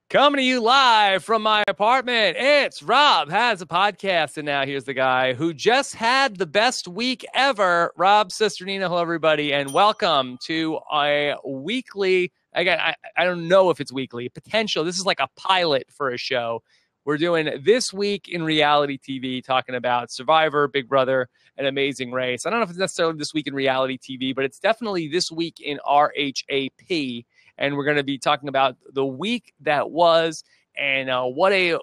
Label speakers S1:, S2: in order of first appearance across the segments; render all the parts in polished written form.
S1: Coming to you live from my apartment, it's Rob Has a Podcast. And now here's the guy who just had the best week ever, Rob Cesternino. Hello, everybody, and welcome to a weekly, again, I don't know if it's weekly, potential. This is like a pilot for a show. We're doing This Week in Reality TV, talking about Survivor, Big Brother, and Amazing Race. I don't know if it's necessarily This Week in Reality TV, but it's definitely This Week in RHAP. And we're going to be talking about the week that was, and what a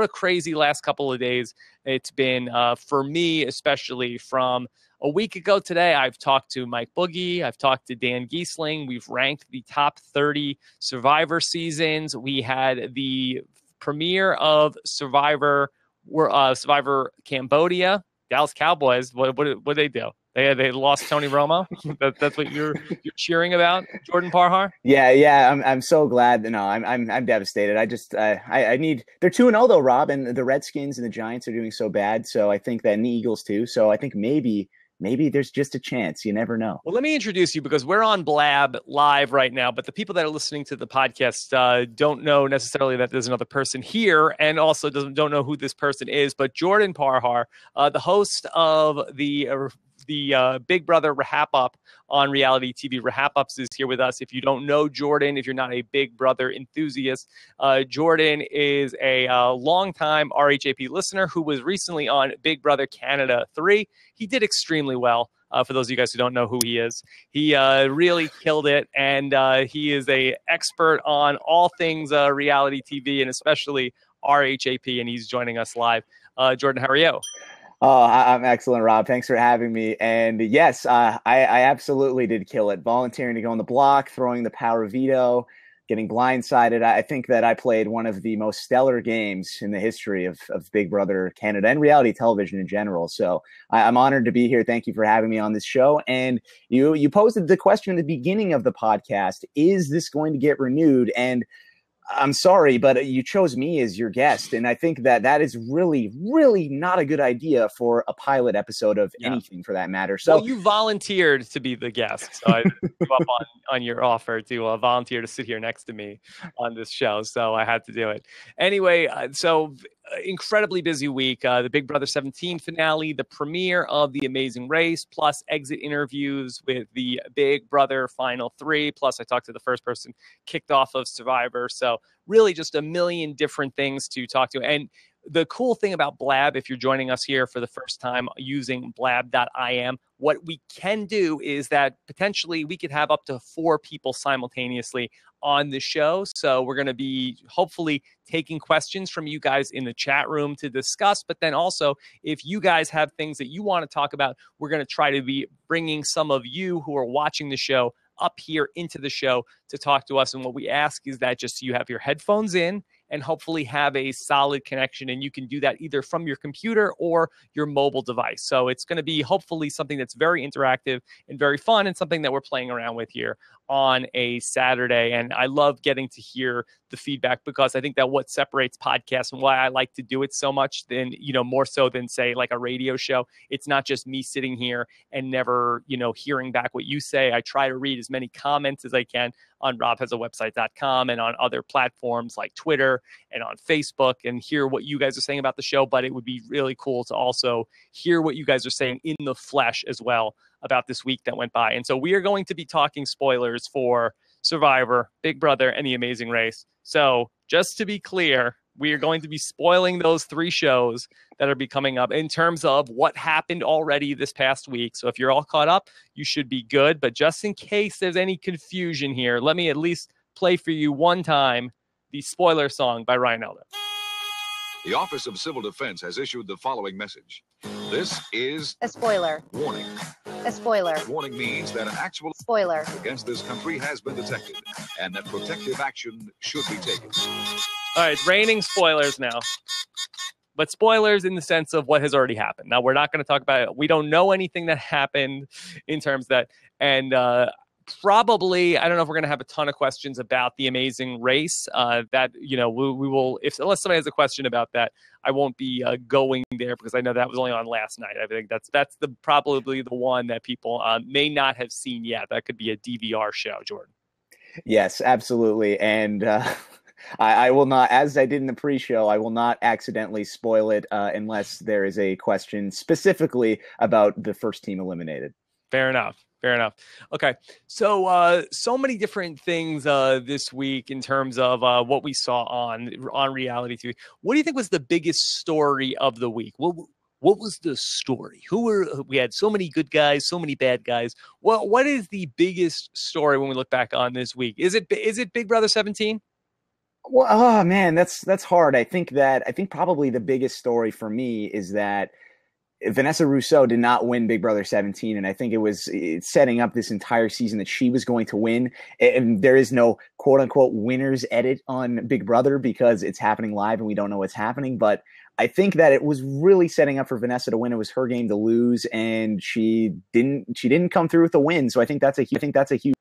S1: crazy last couple of days it's been for me, especially from a week ago today. I've talked to Mike Boogie. I've talked to Dan Giesling. We've ranked the top 30 Survivor seasons. We had the premiere of Survivor Cambodia. Dallas Cowboys. What did they do? They lost Tony Romo. That's what you're cheering about, Jordan Parhar.
S2: Yeah. I'm so glad. No, I'm devastated. I need. They're 2-0 though, Rob, and the Redskins and the Giants are doing so bad. So I think that, and the Eagles too. So I think maybe there's just a chance. You never know.
S1: Well, let me introduce you because we're on Blab live right now, but the people that are listening to the podcast don't know necessarily that there's another person here, and also don't know who this person is. But Jordan Parhar, the host of the Big Brother RHAP Up on Reality TV. RHAP Ups is here with us. If you don't know Jordan, if you're not a Big Brother enthusiast, Jordan is a longtime RHAP listener who was recently on Big Brother Canada 3. He did extremely well. For those of you guys who don't know who he is, he really killed it, and he is a expert on all things reality TV and especially RHAP, and he's joining us live. Jordan, how are you?
S2: Oh, I'm excellent, Rob. Thanks for having me. And yes, I absolutely did kill it. Volunteering to go on the block, throwing the power veto, getting blindsided. I think that I played one of the most stellar games in the history of Big Brother Canada and reality television in general. So I'm honored to be here. Thank you for having me on this show. And you posed the question at the beginning of the podcast, is this going to get renewed? And I'm sorry, but you chose me as your guest. And I think that is really, really not a good idea for a pilot episode of anything for that matter. So
S1: you volunteered to be the guest. So I took you up on your offer to volunteer to sit here next to me on this show. So I had to do it. Anyway, so incredibly busy week. The Big Brother 17 finale, the premiere of The Amazing Race, plus exit interviews with the Big Brother Final 3. Plus I talked to the first person kicked off of Survivor. So really just a million different things to talk to. And the cool thing about Blab, if you're joining us here for the first time using blab.im, what we can do is that potentially we could have up to 4 people simultaneously on the show. So we're going to be hopefully taking questions from you guys in the chat room to discuss. But then also, if you guys have things that you want to talk about, we're going to try to be bringing some of you who are watching the show up here into the show to talk to us. And what we ask is that just you have your headphones in and hopefully have a solid connection. And you can do that either from your computer or your mobile device. So it's going to be hopefully something that's very interactive and very fun, and something that we're playing around with here on a Saturday. And I love getting to hear the feedback, because I think that what separates podcasts and why I like to do it so much than, more so than say like a radio show, it's not just me sitting here and never, hearing back what you say. I try to read as many comments as I can on robhasawebsite.com and on other platforms like Twitter and on Facebook, and hear what you guys are saying about the show. But it would be really cool to also hear what you guys are saying in the flesh as well about this week that went by. And so we are going to be talking spoilers for Survivor, Big Brother, and The Amazing Race. So just to be clear, we are going to be spoiling those 3 shows that are be coming up in terms of what happened already this past week. So if you're all caught up, you should be good. But just in case there's any confusion here, let me at least play for you one time the spoiler song by Ryan Elder.
S3: The Office of Civil Defense has issued the following message. This is
S4: a spoiler.
S3: Warning.
S4: A spoiler.
S3: Warning means that an actual
S4: spoiler
S3: against this country has been detected, and that protective action should be taken.
S1: All right, raining spoilers now. But spoilers in the sense of what has already happened. Now, we're not going to talk about it. We don't know anything that happened in terms of that. And probably, I don't know if we're going to have a ton of questions about The Amazing Race. That, we will, unless somebody has a question about that, I won't be going there, because I know that was only on last night. I think that's probably the one that people may not have seen yet. That could be a DVR show, Jordan.
S2: Yes, absolutely. And I will not, as I did in the pre-show, I will not accidentally spoil it unless there is a question specifically about the first team eliminated.
S1: Fair enough. Fair enough. Okay. So so many different things this week in terms of what we saw on reality TV. What do you think was the biggest story of the week? What was the story? We had so many good guys, so many bad guys. What is the biggest story when we look back on this week? Is it Big Brother 17?
S2: Well, oh man, that's hard. I think probably the biggest story for me is that Vanessa Rousseau did not win Big Brother 17, and I think it's setting up this entire season that she was going to win. And there is no quote unquote winner's edit on Big Brother because it's happening live and we don't know what's happening. But I think that it was really setting up for Vanessa to win. It was her game to lose, and she didn't come through with the win. So I think that's a huge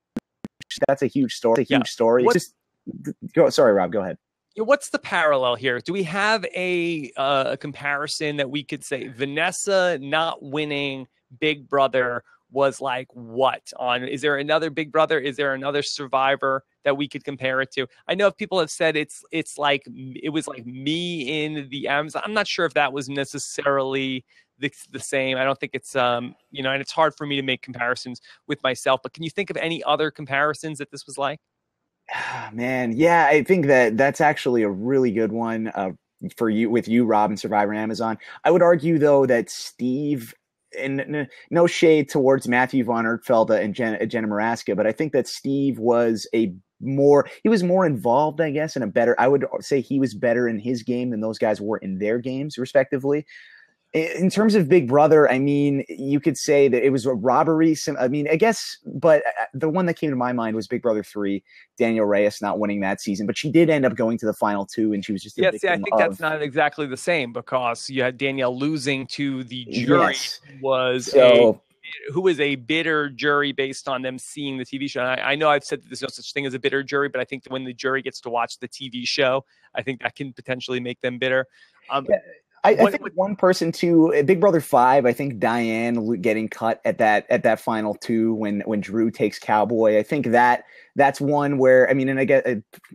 S2: story. Story. Sorry, Rob, go ahead.
S1: What's the parallel here? Do we have a comparison that we could say Vanessa not winning Big Brother was like what on? Is there another Big Brother? Is there another Survivor that we could compare it to? I know people have said it was like me in the M's. I'm not sure if that was necessarily the same. I don't think it's and it's hard for me to make comparisons with myself. But can you think of any other comparisons that this was like?
S2: Man, yeah, I think that's actually a really good one for you with you, Rob, and Survivor and Amazon. I would argue though that Steve, and no shade towards Matthew Von Ertfeldt and Jenna Maraska, but I think that Steve was more involved, I guess, I would say he was better in his game than those guys were in their games, respectively. In terms of Big Brother, I mean, you could say that it was a robbery. I mean, I guess, but the one that came to my mind was Big Brother 3, Danielle Reyes not winning that season, but she did end up going to the final 2, and she was just
S1: I think that's not exactly the same because you had Danielle losing to the jury, who was a bitter jury based on them seeing the TV show. And I know I've said that there's no such thing as a bitter jury, but I think that when the jury gets to watch the TV show, I think that can potentially make them bitter.
S2: I think one person too, Big Brother 5, I think Diane getting cut at that final 2 when Drew takes Cowboy. I think that's one where, I mean, and I get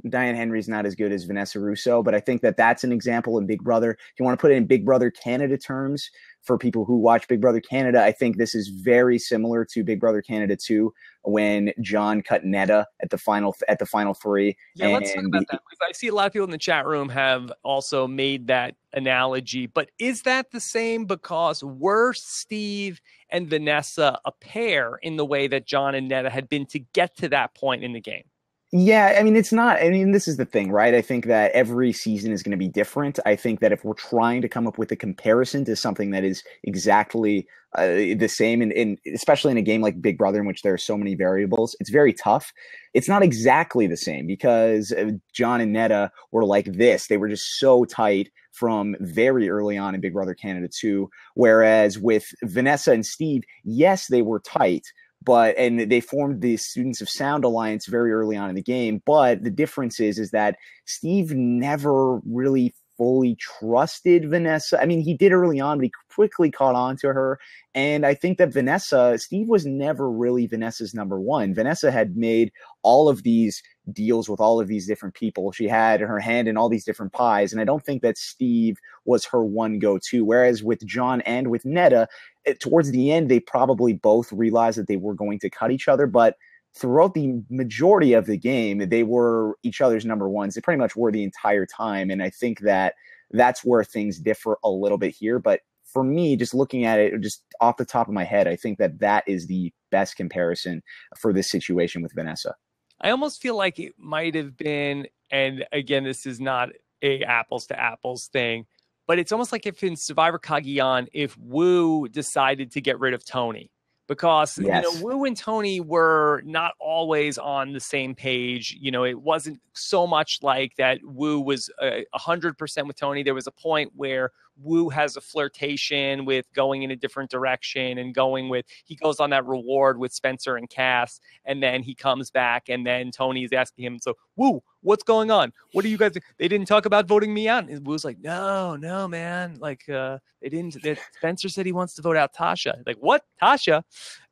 S2: Diane Henry's not as good as Vanessa Rousseau, but I think that's an example in Big Brother. If you want to put it in Big Brother Canada terms, for people who watch Big Brother Canada, I think this is very similar to Big Brother Canada 2 when John cut Netta at the final 3.
S1: Yeah, let's talk about that because I see a lot of people in the chat room have also made that analogy. But is that the same? Because were Steve and Vanessa a pair in the way that John and Netta had been to get to that point in the game?
S2: Yeah, I mean, it's not. I mean, this is the thing, right? I think that every season is going to be different. I think that if we're trying to come up with a comparison to something that is exactly the same, and especially in a game like Big Brother, in which there are so many variables, it's very tough. It's not exactly the same because John and Netta were like this. They were just so tight from very early on in Big Brother Canada 2. Whereas with Vanessa and Steve, yes, they were tight, and they formed the Students of Sound Alliance very early on in the game. But the difference is that Steve never really fully trusted Vanessa. I mean, he did early on, but he quickly caught on to her. And I think that Steve was never really Vanessa's number one. Vanessa had made all of these deals with all of these different people. She had her hand in all these different pies. And I don't think that Steve was her one go-to. Whereas with John and with Netta, towards the end, they probably both realized that they were going to cut each other. But throughout the majority of the game, they were each other's number ones. They pretty much were the entire time. And I think that that's where things differ a little bit here. But for me, just looking at it just off the top of my head, I think that is the best comparison for this situation with Vanessa.
S1: I almost feel like it might have been, and again, this is not a apples to apples thing, but it's almost like if in Survivor Cagayan, if Wu decided to get rid of Tony. Because, Wu and Tony were not always on the same page. It wasn't so much like that Wu was 100% with Tony. There was a point where Wu has a flirtation with going in a different direction and he goes on that reward with Spencer and Cass, and then he comes back, and then Tony's asking him, so, Wu, what's going on? What do you guys, they didn't talk about voting me out. And Wu's like, no, man. Like, they didn't, Spencer said he wants to vote out Tasha. Like, what? Tasha?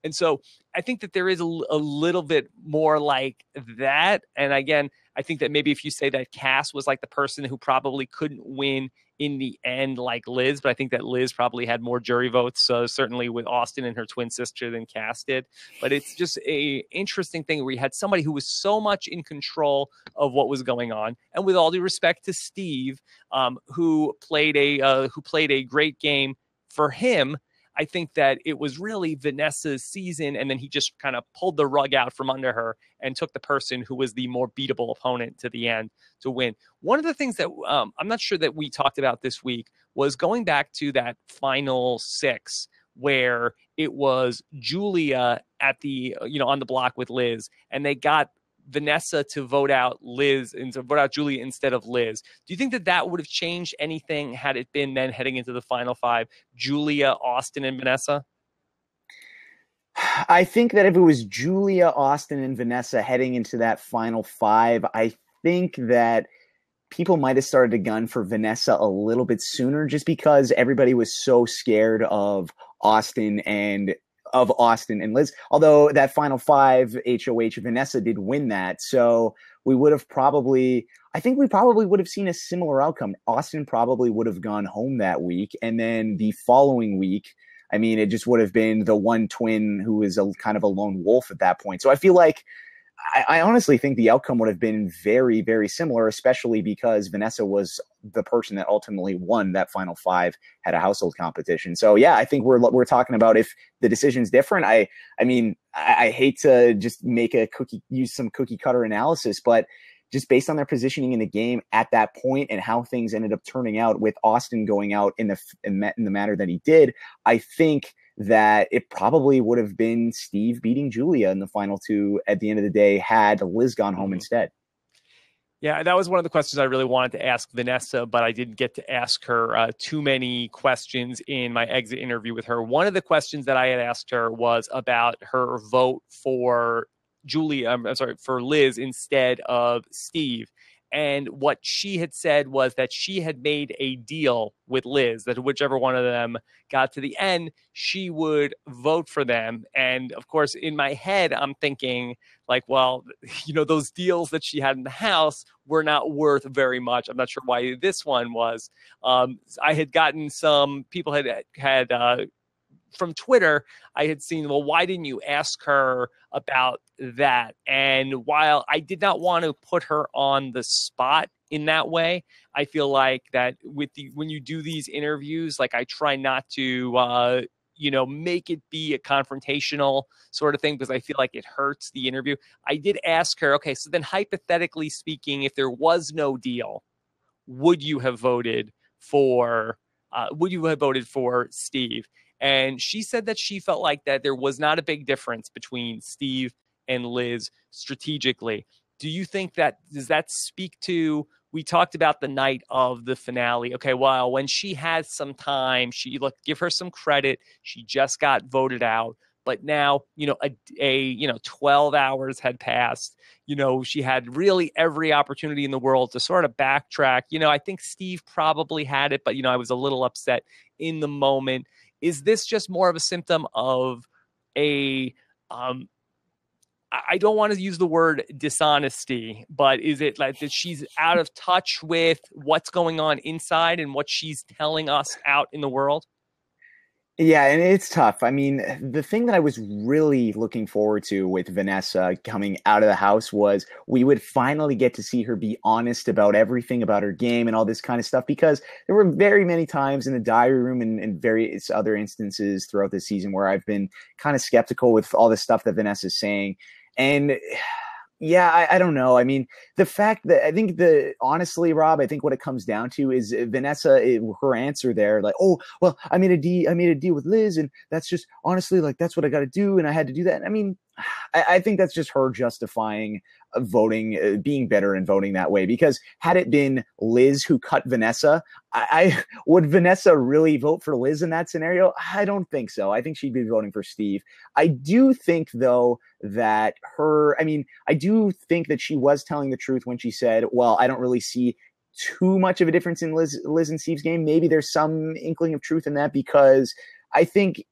S1: And so I think that there is a little bit more like that. And again, I think that maybe if you say that Cass was like the person who probably couldn't win in the end like Liz, but I think that Liz probably had more jury votes, certainly with Austin and her twin sister than Cass did. But it's just a interesting thing where you had somebody who was so much in control of what was going on. And with all due respect to Steve, who played a great game for him, I think that it was really Vanessa's season, and then he just kind of pulled the rug out from under her and took the person who was the more beatable opponent to the end to win. One of the things that I'm not sure that we talked about this week was going back to that final 6 where it was Julia at the, on the block with Liz, and they got Vanessa to vote out Liz and to vote out Julia instead of Liz. Do you think that that would have changed anything had it been then heading into the final 5, Julia, Austin, and Vanessa?
S2: I think that if it was Julia, Austin, and Vanessa heading into that final 5, I think that people might have started to gun for Vanessa a little bit sooner, just because everybody was so scared of Austin and Liz, although that final 5 HOH, Vanessa did win that. So we would have probably seen a similar outcome. Austin probably would have gone home that week. And then the following week, I mean, it just would have been the one twin who is a kind of a lone wolf at that point. So I feel like I honestly think the outcome would have been very, very similar, especially because Vanessa was the person that ultimately won that final 5, had a household competition. So yeah, I think we're talking about if the decision's different. I mean, I hate to just use some cookie cutter analysis, but just based on their positioning in the game at that point and how things ended up turning out with Austin going out in the manner that he did, I think that it probably would have been Steve beating Julia in the final 2 at the end of the day had Liz gone home instead.
S1: Yeah, that was one of the questions I really wanted to ask Vanessa, but I didn't get to ask her too many questions in my exit interview with her. One of the questions that I had asked her was about her vote for for Liz instead of Steve. And what she had said was that she had made a deal with Liz, that whichever one of them got to the end, she would vote for them. And of course, in my head, I'm thinking like, well, those deals that she had in the house were not worth very much. I'm not sure why this one was. I had gotten some people had from Twitter, I had seen, well, why didn't you ask her about that? And while I did not want to put her on the spot in that way, I feel like that when you do these interviews, like I try not to, make it be a confrontational sort of thing, because I feel like it hurts the interview. I did ask her, okay, so then hypothetically speaking, if there was no deal, would you have voted for Steve? And she said that she felt like that there was not a big difference between Steve and Liz strategically. Do you think does that speak to, we talked about the night of the finale. Okay, well, when she had some time, give her some credit. She just got voted out. But now, 12 hours had passed. She had really every opportunity in the world to sort of backtrack. I think Steve probably had it, but, I was a little upset in the moment. Is this just more of a symptom of I don't want to use the word dishonesty, but is it like that she's out of touch with what's going on inside and what she's telling us out in the world?
S2: Yeah, and it's tough. I mean, the thing that I was really looking forward to with Vanessa coming out of the house was we would finally get to see her be honest about everything about her game and all this kind of stuff, because there were very many times in the diary room and various other instances throughout this season where I've been kind of skeptical with all the stuff that Vanessa's saying. And yeah, I don't know. I mean, the fact that honestly, Rob, I think what it comes down to is Vanessa, her answer there, like, oh, well, I made a deal with Liz, and that's just honestly like, that's what I got to do. And I had to do that. I mean, I think that's just her justifying voting, being better and voting that way, because had it been Liz who cut Vanessa, I would Vanessa really vote for Liz in that scenario? I don't think so. I think she'd be voting for Steve. I do think, though, that I do think that she was telling the truth when she said, well, I don't really see too much of a difference in Liz and Steve's game. Maybe there's some inkling of truth in that, because I think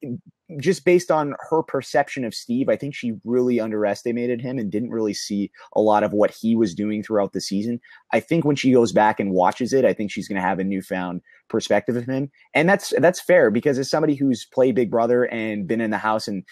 S2: just based on her perception of Steve, I think she really underestimated him and didn't really see a lot of what he was doing throughout the season. I think when she goes back and watches it, I think she's going to have a newfound perspective of him. And that's fair, because as somebody who's played Big Brother and been in the house and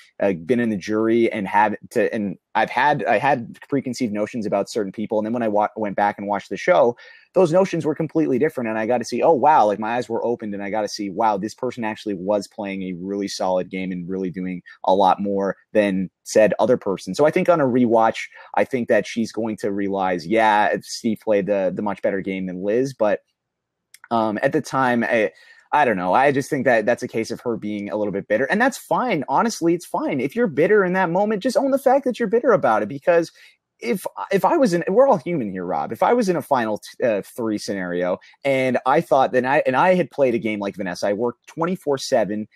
S2: been in the jury and I had preconceived notions about certain people. And then when I went back and watched the show, those notions were completely different. And I got to see, oh, wow, like my eyes were opened, and I got to see, wow, this person actually was playing a really solid game and really doing a lot more than said other person. So I think on a rewatch, I think that she's going to realize, yeah, Steve played the much better game than Liz. But at the time, I don't know. I just think that that's a case of her being a little bit bitter, and that's fine. Honestly, it's fine. If you're bitter in that moment, just own the fact that you're bitter about it, because if I was we're all human here, Rob. If I was in a final 3 scenario and I thought that I had played a game like Vanessa, I worked 24/7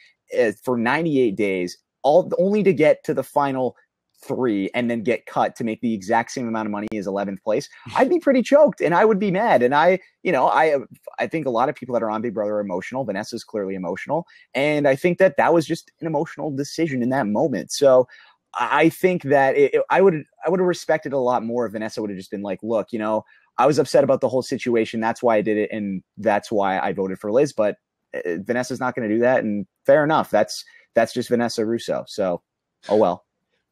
S2: for 98 days, only to get to the final 3 and then get cut to make the exact same amount of money as 11th place, I'd be pretty choked and I would be mad. And I think a lot of people that are on Big Brother are emotional. Vanessa's clearly emotional. And I think that was just an emotional decision in that moment. So I think that I would have respected a lot more if Vanessa would have just been like, look, I was upset about the whole situation. That's why I did it. And that's why I voted for Liz. But Vanessa's not going to do that. And fair enough. That's just Vanessa Russo. So, oh, well.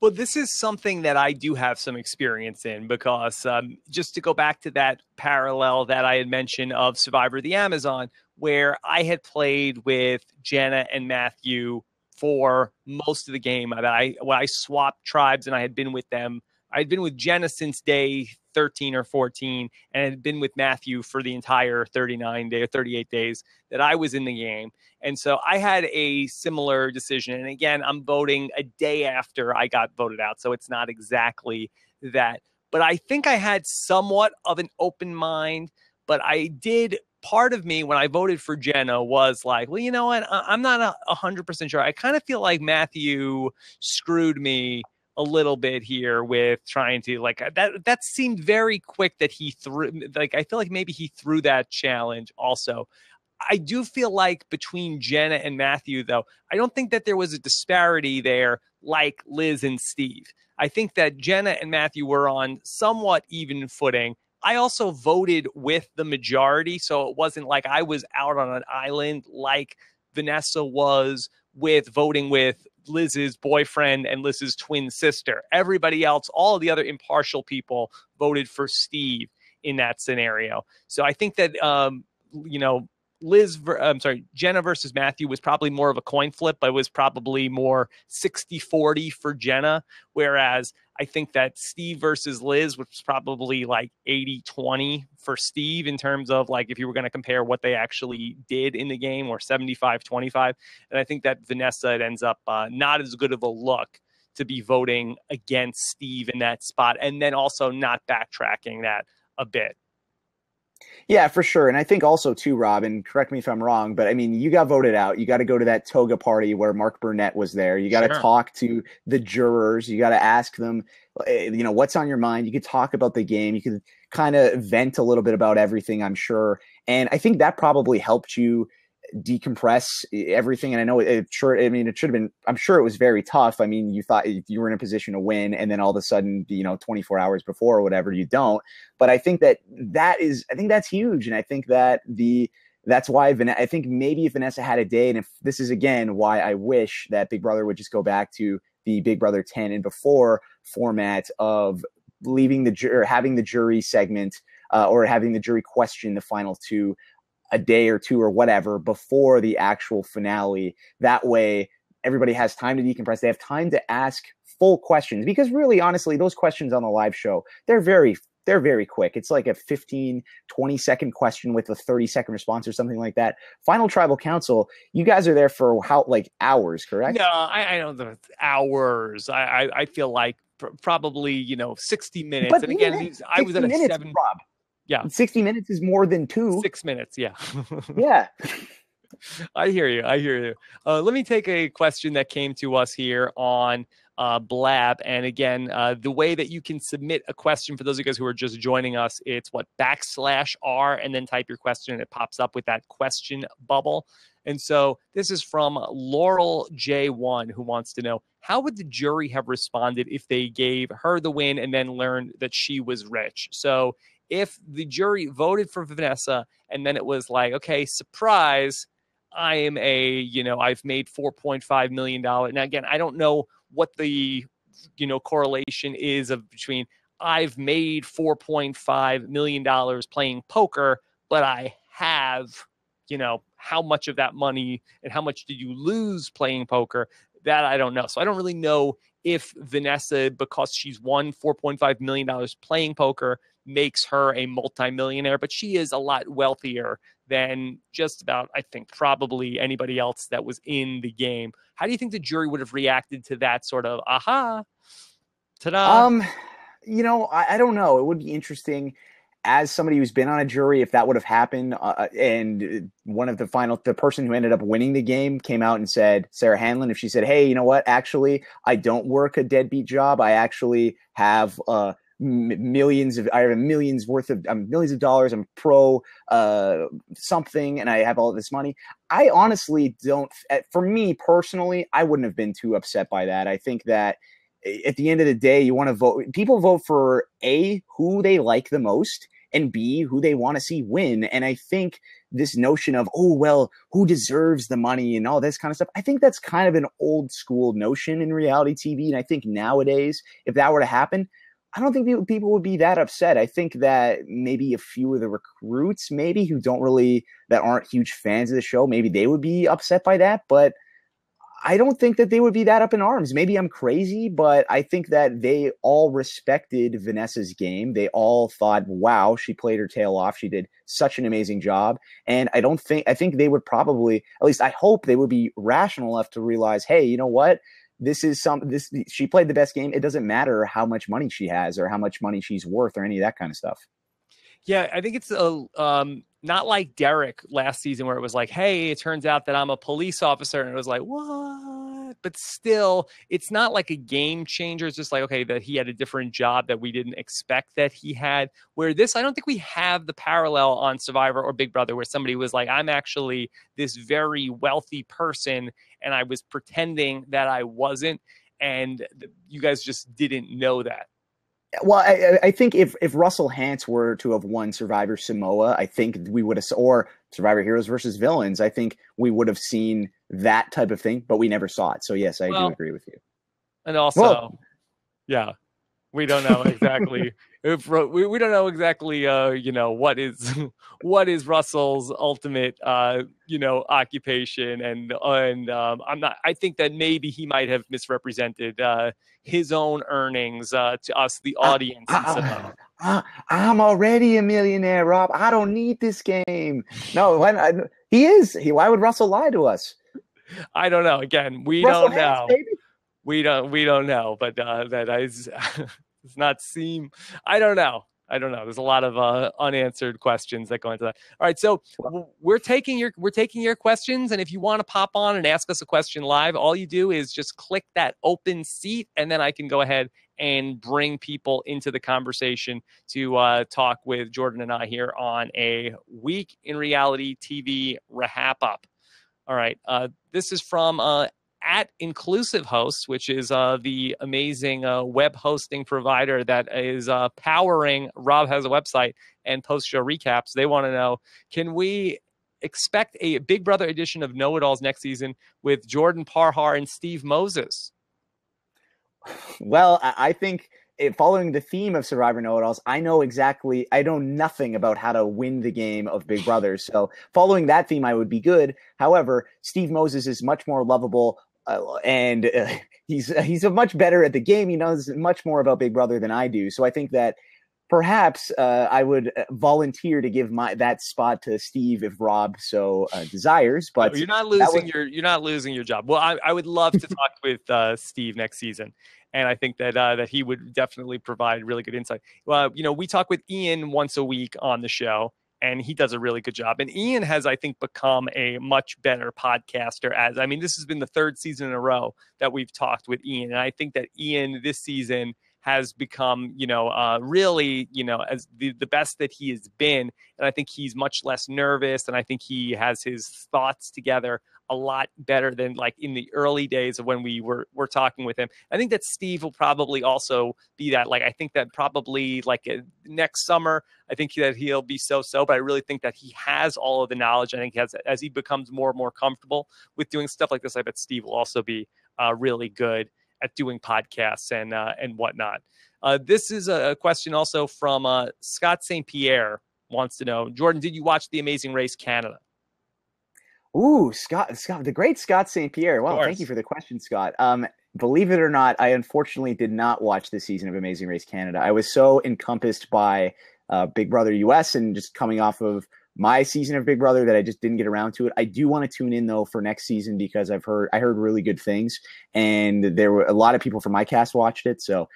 S1: Well, this is something that I do have some experience in, because just to go back to that parallel that I had mentioned of Survivor of the Amazon, where I had played with Jenna and Matthew for most of the game. When I swapped tribes and I had been with them, I had been with Jenna since day 13 or 14, and I had been with Matthew for the entire 38 days that I was in the game. And so I had a similar decision. And again, I'm voting a day after I got voted out, so it's not exactly that. But I think I had somewhat of an open mind, but part of me when I voted for Jenna was like, well, you know what? I'm not 100% sure. I kind of feel like Matthew screwed me a little bit here with trying to that seemed very quick that he threw. Like, I feel like maybe he threw that challenge also. I do feel like between Jenna and Matthew, though, I don't think that there was a disparity there like Liz and Steve. I think that Jenna and Matthew were on somewhat even footing. I also voted with the majority, so it wasn't like I was out on an island like Vanessa was with voting with Liz's boyfriend and Liz's twin sister. Everybody else, all of the other impartial people, voted for Steve in that scenario. So I think that, Jenna versus Matthew was probably more of a coin flip, but it was probably more 60-40 for Jenna. Whereas I think that Steve versus Liz was probably like 80-20 for Steve in terms of like, if you were going to compare what they actually did in the game, or 75-25. And I think that Vanessa, it ends up not as good of a look to be voting against Steve in that spot. And then also not backtracking that a bit.
S2: Yeah, for sure. And I think also too, Rob, and correct me if I'm wrong, but I mean, you got voted out. You got to go to that toga party where Mark Burnett was there. You got to talk to the jurors. You got to ask them, what's on your mind. You could talk about the game. You could kind of vent a little bit about everything, I'm sure. And I think that probably helped you decompress everything. And I know it should have been, I'm sure it was very tough. I mean, you thought you were in a position to win, and then all of a sudden, 24 hours before or whatever, you don't. But I think that's huge. And I think that's why I think maybe if Vanessa had a day, and if this is again why I wish that Big Brother would just go back to the Big Brother 10 and before format of having the jury segment or having the jury question the final 2 a day or 2 or whatever before the actual finale. That way everybody has time to decompress. They have time to ask full questions, because really, honestly, those questions on the live show, they're very quick. It's like a 15-20 second question with a 30-second response or something like that. Final Tribal Council, you guys are there for hours, correct?
S1: No, I don't know, hours. I feel like probably 60 minutes.
S2: But
S1: and again, I was at a 7.
S2: Rob. Yeah. 60 minutes is more than 2.
S1: 6 minutes. Yeah.
S2: Yeah.
S1: I hear you. Let me take a question that came to us here on Blab. And again, the way that you can submit a question, for those of you guys who are just joining us, it's /R and then type your question, and it pops up with that question bubble. And so this is from Laurel J1, who wants to know, how would the jury have responded if they gave her the win and then learned that she was rich? So if the jury voted for Vanessa and then it was like, okay, surprise, I am I've made $4.5 million. Now, again, I don't know what the, correlation is between I've made $4.5 million playing poker, but I have, how much of that money and how much did you lose playing poker? That I don't know. So I don't really know if Vanessa, because she's won $4.5 million playing poker, makes her a multimillionaire, but she is a lot wealthier than just about, I think, probably anybody else that was in the game. How do you think the jury would have reacted to that sort of, aha, ta-da?
S2: I don't know. It would be interesting as somebody who's been on a jury, if that would have happened, and one of the person who ended up winning the game came out and said, Sarah Hanlon, if she said, hey, you know what, actually, I don't work a deadbeat job. I actually have millions of dollars. I'm pro something, and I have all this money. I honestly don't, for me personally, I wouldn't have been too upset by that. I think that at the end of the day, you want to vote. People vote for A, who they like the most, and B, who they want to see win. And I think this notion of, oh, well, who deserves the money and all this kind of stuff, I think that's kind of an old school notion in reality TV. And I think nowadays, if that were to happen, I don't think people would be that upset. I think that maybe a few of the recruits, maybe that aren't huge fans of the show, maybe they would be upset by that. But I don't think that they would be that up in arms. Maybe I'm crazy, but I think that they all respected Vanessa's game. They all thought, wow, she played her tail off. She did such an amazing job. And I think they would probably, at least I hope they would be rational enough to realize, hey, you know what? She played the best game. It doesn't matter how much money she has or how much money she's worth or any of that kind of stuff.
S1: Yeah, I think it's not like Derek last season where it was like, hey, it turns out that I'm a police officer. And it was like, what? But still, it's not like a game changer. It's just like, okay, that he had a different job that we didn't expect that he had. Where this, I don't think we have the parallel on Survivor or Big Brother where somebody was like, I'm actually this very wealthy person and I was pretending that I wasn't. And you guys just didn't know that.
S2: Well, I think if Russell Hantz were to have won Survivor Samoa, I think we would have, or Survivor Heroes versus Villains, I think we would have seen that type of thing, but we never saw it. So yes, I do agree with you.
S1: And also, yeah, we don't know exactly if we don't know exactly, what is Russell's ultimate, occupation, and I think that maybe he might have misrepresented his own earnings to us, the audience.
S2: I'm already a millionaire, Rob. I don't need this game. No, why would Russell lie to us?
S1: I don't know. Again, we
S2: Russell
S1: don't know.
S2: Hantz,
S1: We don't know, but that is does not seem. I don't know. There's a lot of unanswered questions that go into that. All right, so we're taking your questions, and if you want to pop on and ask us a question live, all you do is just click that open seat, and then I can go ahead and bring people into the conversation to talk with Jordan and I here on a Week in Reality TV RHAP Up. All right, this is from at Inclusive Host, which is the amazing web hosting provider that is powering Rob Has a Website and post-show recaps. They want to know, can we expect a Big Brother edition of Know-It-Alls next season with Jordan Parhar and Steve Moses?
S2: Well, I think following the theme of Survivor Know-It-Alls, I know nothing about how to win the game of Big Brother. So following that theme, I would be good. However, Steve Moses is much more lovable. And he's much better at the game. He knows much more about Big Brother than I do. So I think that perhaps I would volunteer to give that spot to Steve if Rob so desires. But
S1: you're not losing your job. Well, I would love to talk with Steve next season, and I think that he would definitely provide really good insight. Well, we talk with Ian once a week on the show, and he does a really good job. And Ian has, I think, become a much better podcaster. This has been the third season in a row that we've talked with Ian. And I think that Ian this season has become, really, as the best that he has been. And I think he's much less nervous, and I think he has his thoughts together a lot better than like in the early days of when we were talking with him. I think that Steve will probably also be that. Like, I think that probably like next summer, I think that he'll be so, but I really think that he has all of the knowledge. I think as he becomes more and more comfortable with doing stuff like this, I bet Steve will also be really good at doing podcasts and whatnot. This is a question also from Scott St. Pierre wants to know, Jordan, did you watch The Amazing Race Canada?
S2: Ooh, Scott, the great Scott St. Pierre. Well, thank you for the question, Scott. Believe it or not, I unfortunately did not watch this season of Amazing Race Canada. I was so encompassed by Big Brother US and just coming off of my season of Big Brother that I just didn't get around to it. I do want to tune in though for next season because I heard really good things, and there were a lot of people from my cast watched it. So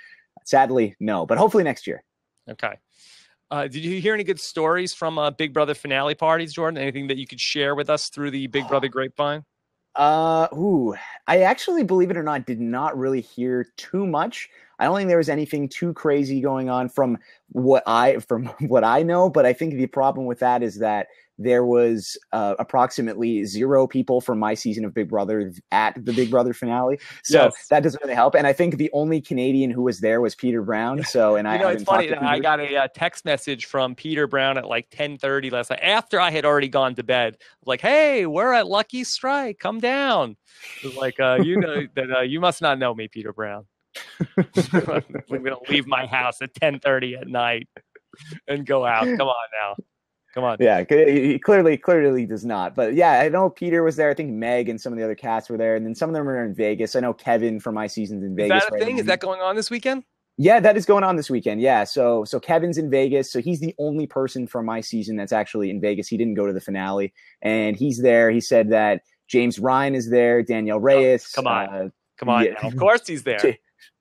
S2: sadly, no, but hopefully next year.
S1: Okay. Did you hear any good stories from Big Brother finale parties, Jordan? Anything that you could share with us through the Big Brother grapevine?
S2: I actually, believe it or not, did not really hear too much. I don't think there was anything too crazy going on from what I know, but I think the problem with that is that there was approximately 0 people from my season of Big Brother at the Big Brother finale. So that doesn't really help. And I think the only Canadian who was there was Peter Brown. So, and
S1: it's funny. I got a text message from Peter Brown at like 10:30 last night after I had already gone to bed. Like, hey, we're at Lucky Strike. Come down. It was like, you know that you must not know me, Peter Brown. I'm going to leave my house at 10:30 at night and go out. Come on now. Come on.
S2: Yeah, he clearly does not. But yeah, I know Peter was there. I think Meg and some of the other cats were there. And then some of them are in Vegas. I know Kevin from my season's in Vegas.
S1: Is that a thing? Is that going on this weekend?
S2: Yeah, that is going on this weekend. Yeah. So Kevin's in Vegas. So he's the only person from my season that's actually in Vegas. He didn't go to the finale. And he's there. He said that James Ryan is there. Danielle Reyes.
S1: Come on. Yeah. Of course he's there.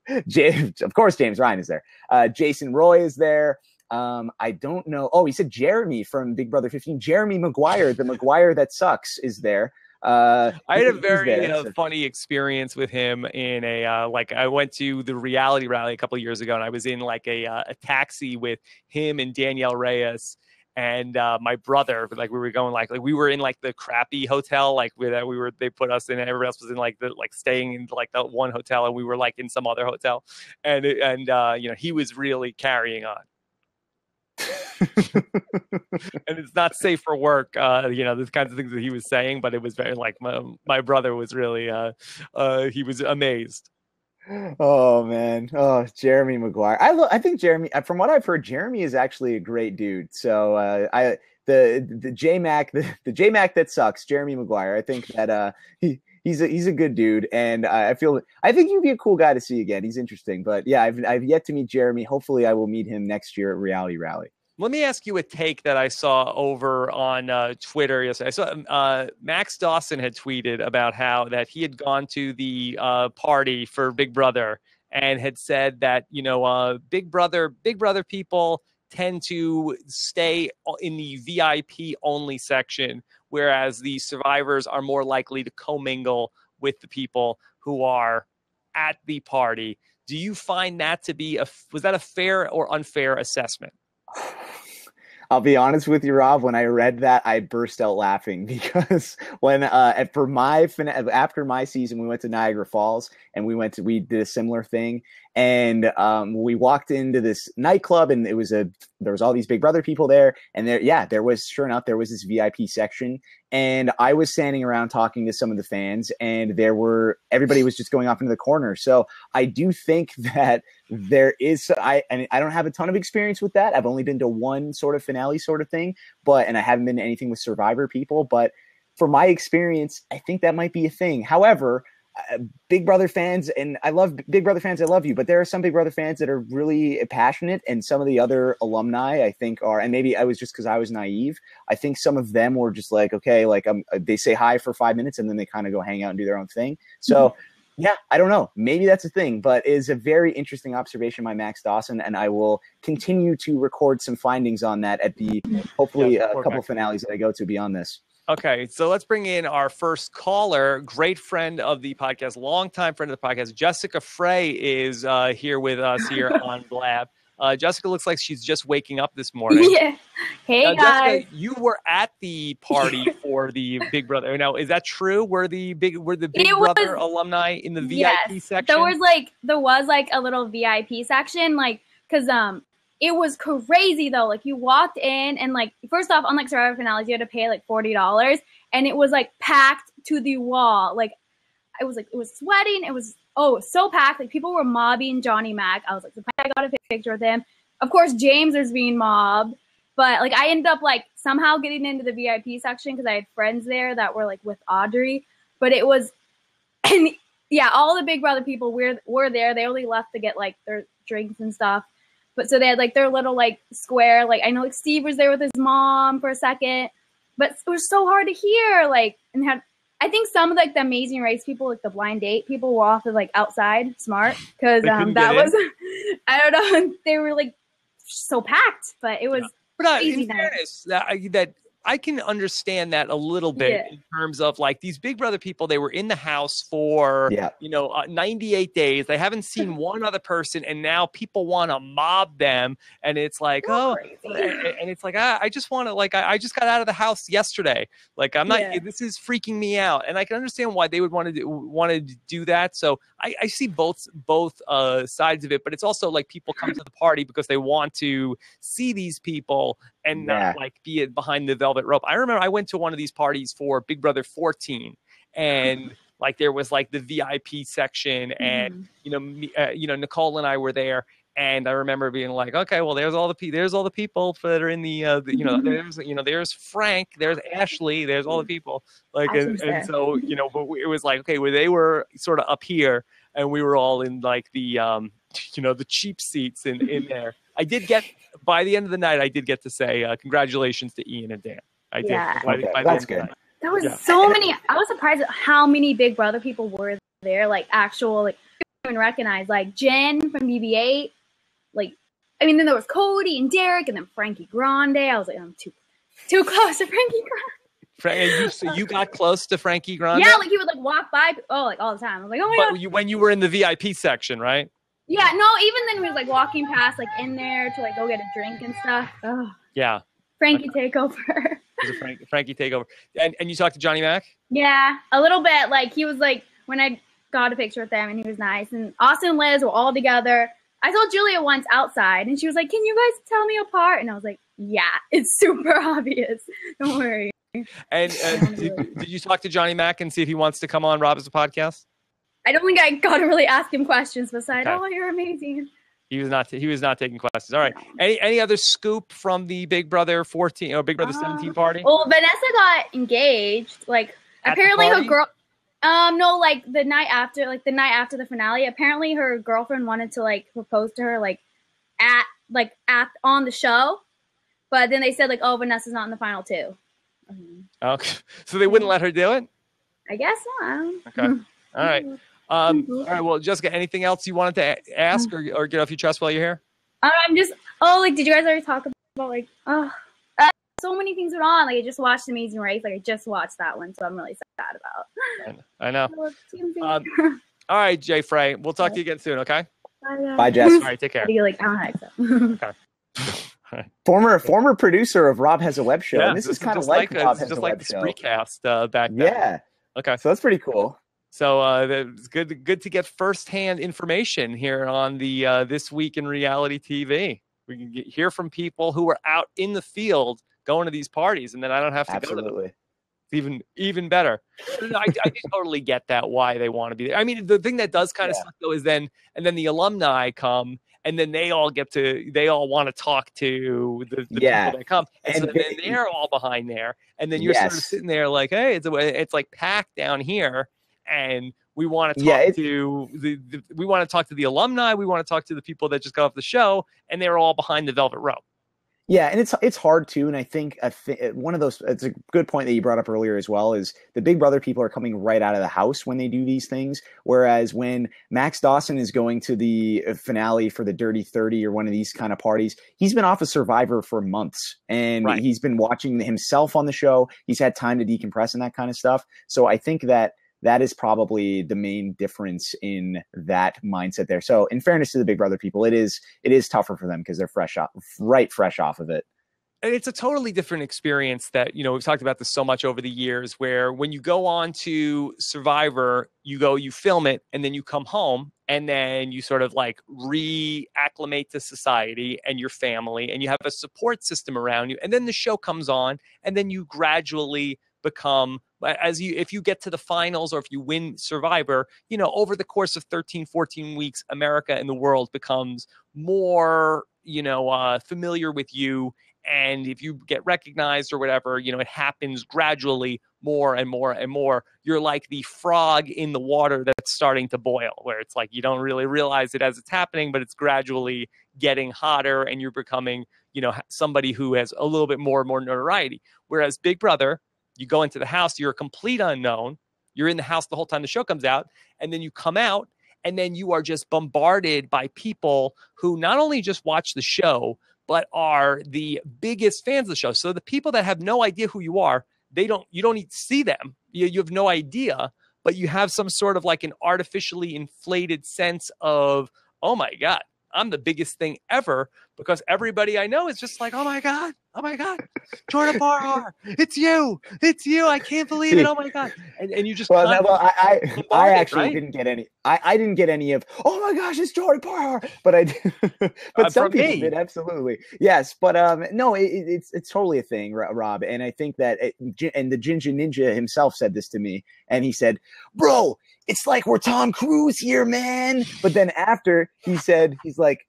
S2: Of course James Ryan is there. Jason Roy is there. I don't know. Oh, he said Jeremy from Big Brother 15. Jeremy Maguire, the Maguire that sucks, is there.
S1: I had a very funny experience with him in a I went to the Reality Rally a couple of years ago, and I was in like a taxi with him and Danielle Reyes and my brother. Like we were going like we were in like the crappy hotel, like they put us in, and everybody else was in like the staying in like the one hotel, and we were like in some other hotel, and he was really carrying on. And it's not safe for work, the kinds of things that he was saying, but it was very like my brother was really he was amazed.
S2: Oh man. Oh, Jeremy Maguire. I think Jeremy, from what I've heard, Jeremy is actually a great dude. So the J-Mac, the J-Mac that sucks, Jeremy Maguire. I think that he's a good dude, and I think he'd be a cool guy to see again. He's interesting, but yeah, I've yet to meet Jeremy. Hopefully, I will meet him next year at Reality Rally.
S1: Let me ask you a take that I saw over on Twitter yesterday. I saw Max Dawson had tweeted about how that he had gone to the party for Big Brother and had said that Big Brother people tend to stay in the VIP only section, whereas the survivors are more likely to commingle with the people who are at the party. Do you find that to be was that a fair or unfair assessment?
S2: I'll be honest with you, Rob. When I read that, I burst out laughing because when after my season, we went to Niagara Falls and we did a similar thing. And we walked into this nightclub, and there was all these Big Brother people there, and there was, sure enough, there was this VIP section, and I was standing around talking to some of the fans, and everybody was just going off into the corner. So I do think that there is, I don't have a ton of experience with that. I've only been to one sort of finale sort of thing, and I haven't been to anything with Survivor people. But for my experience, I think that might be a thing. However, Big Brother fans, and I love Big Brother fans, I love you, but there are some Big Brother fans that are really passionate, and some of the other alumni I think are, and maybe I was just because I was naive, I think some of them were just like, okay, like they say hi for 5 minutes and then they kind of go hang out and do their own thing. So yeah, I don't know, maybe that's a thing, but it is a very interesting observation by Max Dawson, and I will continue to record some findings on that at the hopefully a couple of finales that I go to beyond this.
S1: Okay, so let's bring in our first caller, great friend of the podcast, longtime friend of the podcast. Jessica Frey is here with us here on Blab. Jessica looks like she's just waking up this morning.
S4: Yeah. Hey, guys.
S1: Jessica, you were at the party for the Big Brother. Now, is that true? Were the Big Brother alumni in the VIP section?
S4: There was like a little VIP section, like, because it was crazy though. Like, you walked in and, like, first off, unlike Survivor finales, you had to pay like $40, and it was like packed to the wall. Like, it was sweating. It was so packed. Like, people were mobbing Johnny Mac. I was like, I got a picture with him. Of course, James was being mobbed, but like I ended up like somehow getting into the VIP section because I had friends there that were like with Audrey. But it was, and yeah, all the Big Brother people were there. They only left to get like their drinks and stuff. But so they had like their little like square. Like, I know like Steve was there with his mom for a second, but it was so hard to hear. Like, and I think some of like the Amazing Race people, like the blind date people, were off of like outside smart because that was I don't know, they were like so packed, but it was crazy.
S1: In fairness, that I can understand that a little bit in terms of like these Big Brother people. They were in the house for 98 days. They haven't seen one other person, and now people want to mob them. And it's like, and it's like, I just want to, like, I just got out of the house yesterday. Like, I'm not. This is freaking me out, and I can understand why they would want to do that. So I see both sides of it, but it's also like people come to the party because they want to see these people and not like be behind the velvet rope. I remember I went to one of these parties for Big Brother 14, and like there was like the VIP section, and Nicole and I were there, and I remember being like, okay, well, there's all the people that are in the there's Frank, there's Ashley, there's all the people, like, and so but it was like, okay, well, they were sort of up here, and we were all in like the the cheap seats in there. I did get, by the end of the night, I did get to say congratulations to Ian and Dan. I did.
S2: That's good.
S4: There was so many. I was surprised at how many Big Brother people were there. Like, actual, like, I didn't even recognize, like, Jen from BB-8. Like, I mean, then there was Cody and Derek, and then Frankie Grande. I was like, I'm too close to Frankie Grande.
S1: So you got close to Frankie Grande?
S4: Yeah, like he would like walk by, like all the time. I was like, oh my god.
S1: When you were in the VIP section, right?
S4: Yeah, no, even then we was like walking past, like in there to like go get a drink and stuff. Oh.
S1: Yeah.
S4: Frankie takeover.
S1: It was a Frankie takeover. And you talked to Johnny Mac?
S4: Yeah, a little bit. Like, he was like, when I got a picture with them, and he was nice. And Austin and Liz were all together. I told Julia once outside, and she was like, can you guys tell me apart? And I was like, yeah, it's super obvious. Don't worry.
S1: And did you talk to Johnny Mac and see if he wants to come on Rob as a podcast?
S4: I don't think I got to really ask him questions besides, oh, you're amazing.
S1: He was not taking questions. All right. Any other scoop from the Big Brother 14 or Big Brother 17 party?
S4: Well, Vanessa got engaged. Like, apparently her girl. No, like the night after the finale. Apparently her girlfriend wanted to like propose to her at on the show, but then they said like, oh, Vanessa's not in the final two.
S1: Okay, so they wouldn't let her do it.
S4: I guess not.
S1: Okay. All right. All right. Well, Jessica, anything else you wanted to ask or get off your chest while you're here?
S4: I'm just. Like, did you guys already talk about like? So many things went on. Like, I just watched Amazing Race. Like, I just watched that one, so I'm really sad about.
S1: I know. All right, Jay Frey. We'll talk to you again soon. Okay.
S2: Bye, Jess.
S1: All right. Take care.
S2: Okay. Former producer of Rob Has a Web Show. And this is kind of like Rob Has a Web Show.
S1: Spreecast back then.
S2: Yeah.
S1: Okay.
S2: So that's pretty cool.
S1: So it's good to get firsthand information here on the This Week in Reality TV. We can hear from people who are out in the field going to these parties, and then I don't have to go to them. Even better. I totally get that, why they want to be there. I mean, the thing that does kind of suck though is then the alumni come, and then they all want to talk to the people that come, and so then they're all behind there, and then you're sort of sitting there like, hey, it's like packed down here, and we want to talk to the alumni, we want to talk to the people that just got off the show, and they're all behind the velvet rope.
S2: Yeah, and it's hard too, and I think one of those, it's a good point that you brought up earlier as well, is the Big Brother people are coming right out of the house when they do these things, whereas when Max Dawson is going to the finale for the Dirty 30 or one of these kind of parties, he's been off of Survivor for months, and
S1: Right.
S2: he's been watching himself on the show. He's had time to decompress and that kind of stuff. So I think that is probably the main difference in that mindset there. So in fairness to the Big Brother people, it is tougher for them because they're fresh off of it.
S1: And it's a totally different experience that, we've talked about this so much over the years, where when you go on to Survivor, you film it, and then you come home, and then you sort of like reacclimate to society and your family, and you have a support system around you. And then the show comes on, and then you gradually become, if you get to the finals or if you win Survivor, over the course of 13, 14 weeks, America and the world becomes more, familiar with you. And if you get recognized or whatever, it happens gradually more and more and more. You're like the frog in the water that's starting to boil, where it's like you don't really realize it as it's happening, but it's gradually getting hotter and you're becoming, somebody who has a little bit more and more notoriety. Whereas Big Brother, you go into the house, you're a complete unknown. You're in the house the whole time the show comes out, and then you come out, and then you are just bombarded by people who not only just watch the show, but are the biggest fans of the show. So the people that have no idea who you are, you don't need to see them. You have no idea, but you have some sort of like an artificially inflated sense of, oh my God, I'm the biggest thing ever, because everybody I know is just like, oh my God, Jordan Parhar, it's you, I can't believe it, oh my God, and you just
S2: I actually
S1: right?
S2: didn't get any. I didn't get any of, oh my gosh, it's Jordan Parhar, but I did. But some people did, absolutely, yes. But no, it's totally a thing, Rob, and I think that and the Ginger Ninja himself said this to me, and he said, bro, it's like we're Tom Cruise here, man. But then after he said, he's like,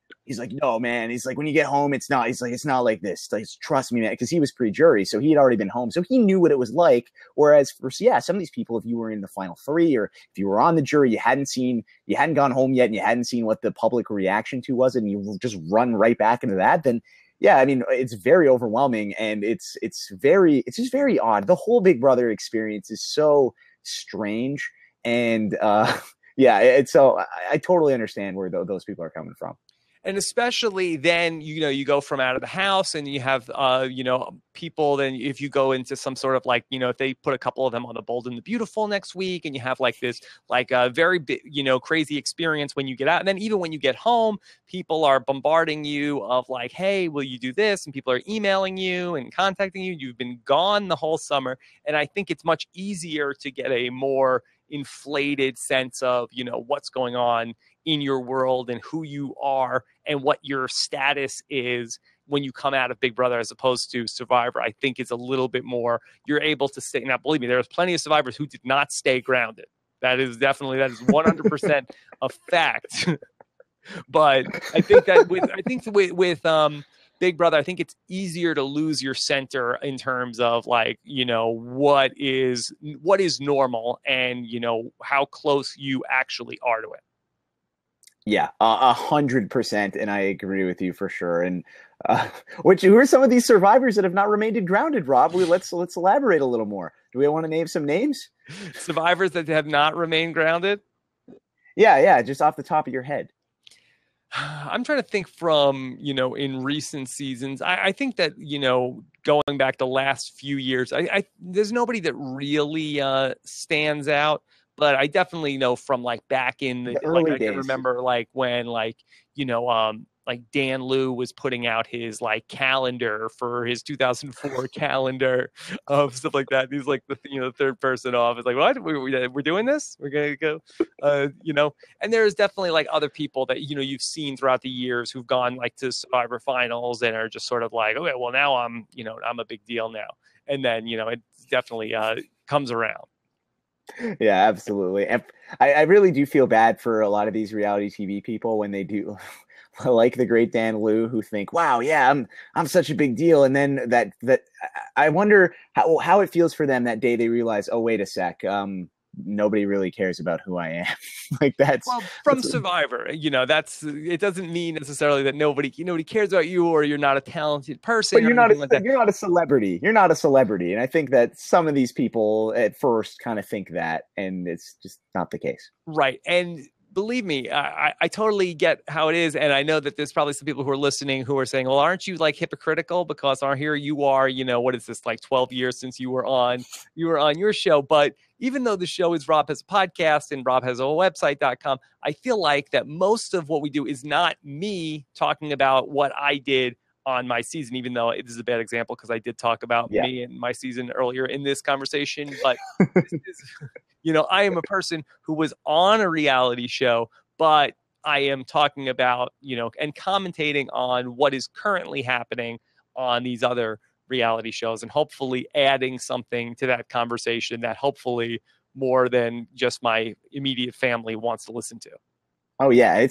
S2: no, man. He's like, when you get home, it's not. He's like, it's not like this. Like, trust me, man. Because he was pre-jury, so he had already been home, so he knew what it was like. Whereas for some of these people, if you were in the final three or if you were on the jury, you hadn't gone home yet, and you hadn't seen what the public reaction to was, and you just run right back into that, then yeah, I mean, it's very overwhelming, and it's just very odd. The whole Big Brother experience is so strange. And so I totally understand where those people are coming from.
S1: And especially then, you go from out of the house and you have, people. Then if you go into some sort of like, if they put a couple of them on The Bold and the Beautiful next week, and you have like this, like a very big, crazy experience when you get out. And then even when you get home, people are bombarding you of like, hey, will you do this? And people are emailing you and contacting you. You've been gone the whole summer. And I think it's much easier to get a more inflated sense of, what's going on in your world and who you are and what your status is when you come out of Big Brother, as opposed to Survivor. I think it's a little bit more, you're able to stay. Now, believe me, there's plenty of survivors who did not stay grounded. That is 100% a fact. But I think that with Big Brother, I think it's easier to lose your center in terms of like, what is normal and, how close you actually are to it.
S2: Yeah, 100%, and I agree with you for sure. And who are some of these survivors that have not remained grounded, Rob? Let's elaborate a little more. Do we want to name some names?
S1: Survivors that have not remained grounded?
S2: Yeah, just off the top of your head.
S1: I'm trying to think from, in recent seasons. I think that, going back the last few years, I there's nobody that really stands out. But I definitely know from like back in the early days. I can remember like when like, like Dan Liu was putting out his like calendar for his 2004 calendar of stuff like that. He's like the third person off. It's like, what? We're doing this? We're going to go, and there's definitely like other people that, you've seen throughout the years who've gone like to Survivor finals and are just sort of like, okay, well now I'm a big deal now. And then, it definitely comes around.
S2: Yeah, absolutely. And I really do feel bad for a lot of these reality TV people when they do, like the great Dan Liu, who think, wow, yeah, I'm such a big deal. And then that I wonder how it feels for them that day they realize, oh, wait a sec. nobody really cares about who I am. Like that's
S1: from Survivor, it doesn't mean necessarily that nobody cares about you or you're not a talented person.
S2: But you're not a celebrity. You're not a celebrity, and I think that some of these people at first kind of think that, and it's just not the case.
S1: Right, and believe me, I totally get how it is. And I know that there's probably some people who are listening who are saying, well, aren't you like hypocritical? Because here you are, what is this, like 12 years since you were on your show. But even though the show is RHAP has a podcast and RHAP has a website.com, I feel like that most of what we do is not me talking about what I did on my season, even though it is a bad example because I did talk about me and my season earlier in this conversation. But this is, I am a person who was on a reality show, but I am talking about, and commentating on what is currently happening on these other reality shows and hopefully adding something to that conversation that hopefully more than just my immediate family wants to listen to.
S2: Oh yeah,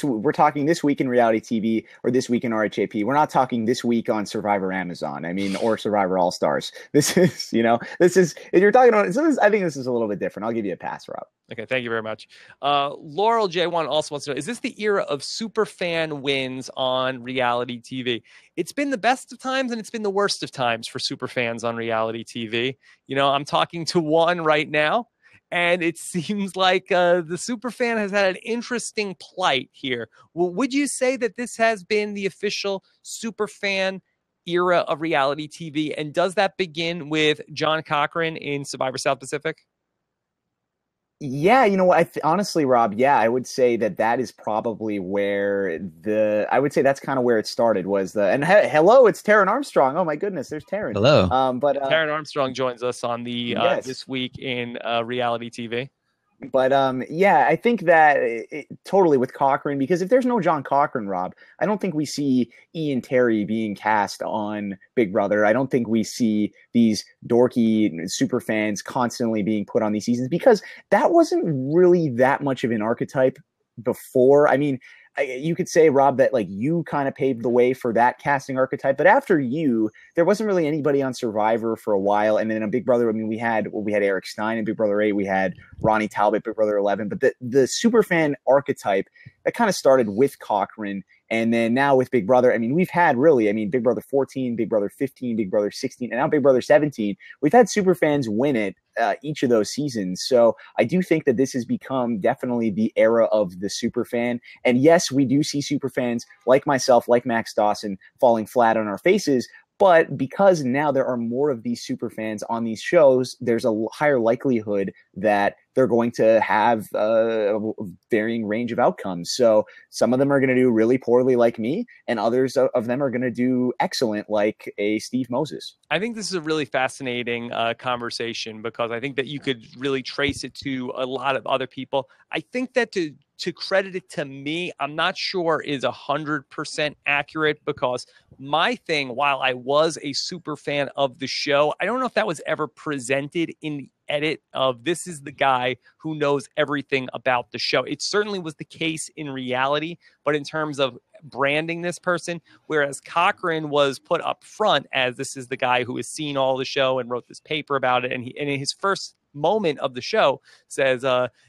S2: we're talking this week in reality TV or this week in RHAP. We're not talking this week on Survivor Amazon. Or Survivor All Stars. This is, if you're talking about, I think this is a little bit different. I'll give you a pass, Rob.
S1: Okay, thank you very much. Laurel J1 also wants to know, is this the era of super fan wins on reality TV? It's been the best of times and it's been the worst of times for super fans on reality TV. I'm talking to one right now. And it seems like the superfan has had an interesting plight here. Well, would you say that this has been the official superfan era of reality TV? And does that begin with John Cochran in Survivor South Pacific?
S2: Yeah, honestly, Rob, I would say that is probably where I would say that's kind of where it started hello, it's Taryn Armstrong. Oh my goodness, there's Taryn.
S5: Hello.
S1: Taryn Armstrong joins us on the This Week in Reality TV.
S2: But I think that totally with Cochran, because if there's no John Cochran, Rob, I don't think we see Ian Terry being cast on Big Brother. I don't think we see these dorky super fans constantly being put on these seasons, because that wasn't really that much of an archetype before. You could say, Rob, that like you kind of paved the way for that casting archetype, but after you, there wasn't really anybody on Survivor for a while. And then on Big Brother, we had Eric Stein in Big Brother 8, we had Ronnie Talbot, Big Brother 11, but the superfan archetype that kind of started with Cochran. And then now with Big Brother, we've had Big Brother 14, Big Brother 15, Big Brother 16, and now Big Brother 17. We've had superfans win it each of those seasons. So I do think that this has become definitely the era of the superfan. And yes, we do see superfans like myself, like Max Dawson, falling flat on our faces. But because now there are more of these superfans on these shows, there's a higher likelihood that they're going to have a varying range of outcomes. So some of them are going to do really poorly like me, and others of them are going to do excellent like a Steve Moses.
S1: I think this is a really fascinating conversation, because I think that you could really trace it to a lot of other people. I think that to credit it to me, I'm not sure is 100% accurate, because my thing, while I was a super fan of the show, I don't know if that was ever presented in the edit of this is the guy who knows everything about the show. It certainly was the case in reality, but in terms of branding this person, whereas Cochran was put up front as this is the guy who has seen all the show and wrote this paper about it. And in his first moment of the show says,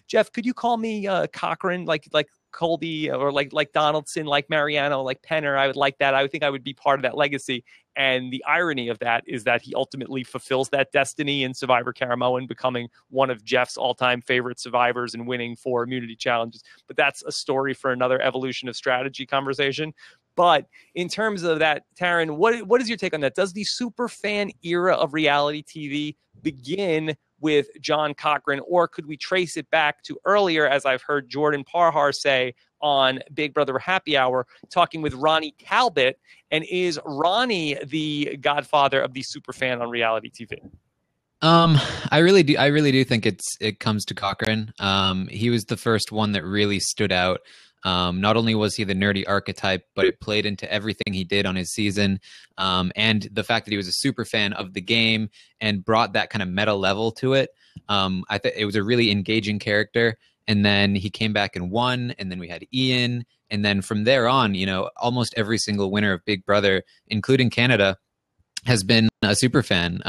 S1: Jeff, could you call me Cochran, like Colby, or like Donaldson, like Mariano, like Penner? I would like that. I would think I would be part of that legacy. And the irony of that is that he ultimately fulfills that destiny in Survivor Caramoan, becoming one of Jeff's all-time favorite survivors and winning 4 immunity challenges. But that's a story for another evolution of strategy conversation. But in terms of that, Taryn, what is your take on that? Does the super fan era of reality TV begin with John Cochran, or could we trace it back to earlier, as I've heard Jordan Parhar say on Big Brother Happy Hour, talking with Ronnie Talbot? And is Ronnie the godfather of the superfan on reality TV?
S5: I really do think it comes to Cochran. He was the first one that really stood out. Not only was he the nerdy archetype, but it played into everything he did on his season. And the fact that he was a super fan of the game and brought that kind of meta level to it. I thought it was a really engaging character. And then he came back and won. And then we had Ian. And then from there on, almost every single winner of Big Brother, including Canada, has been a super fan.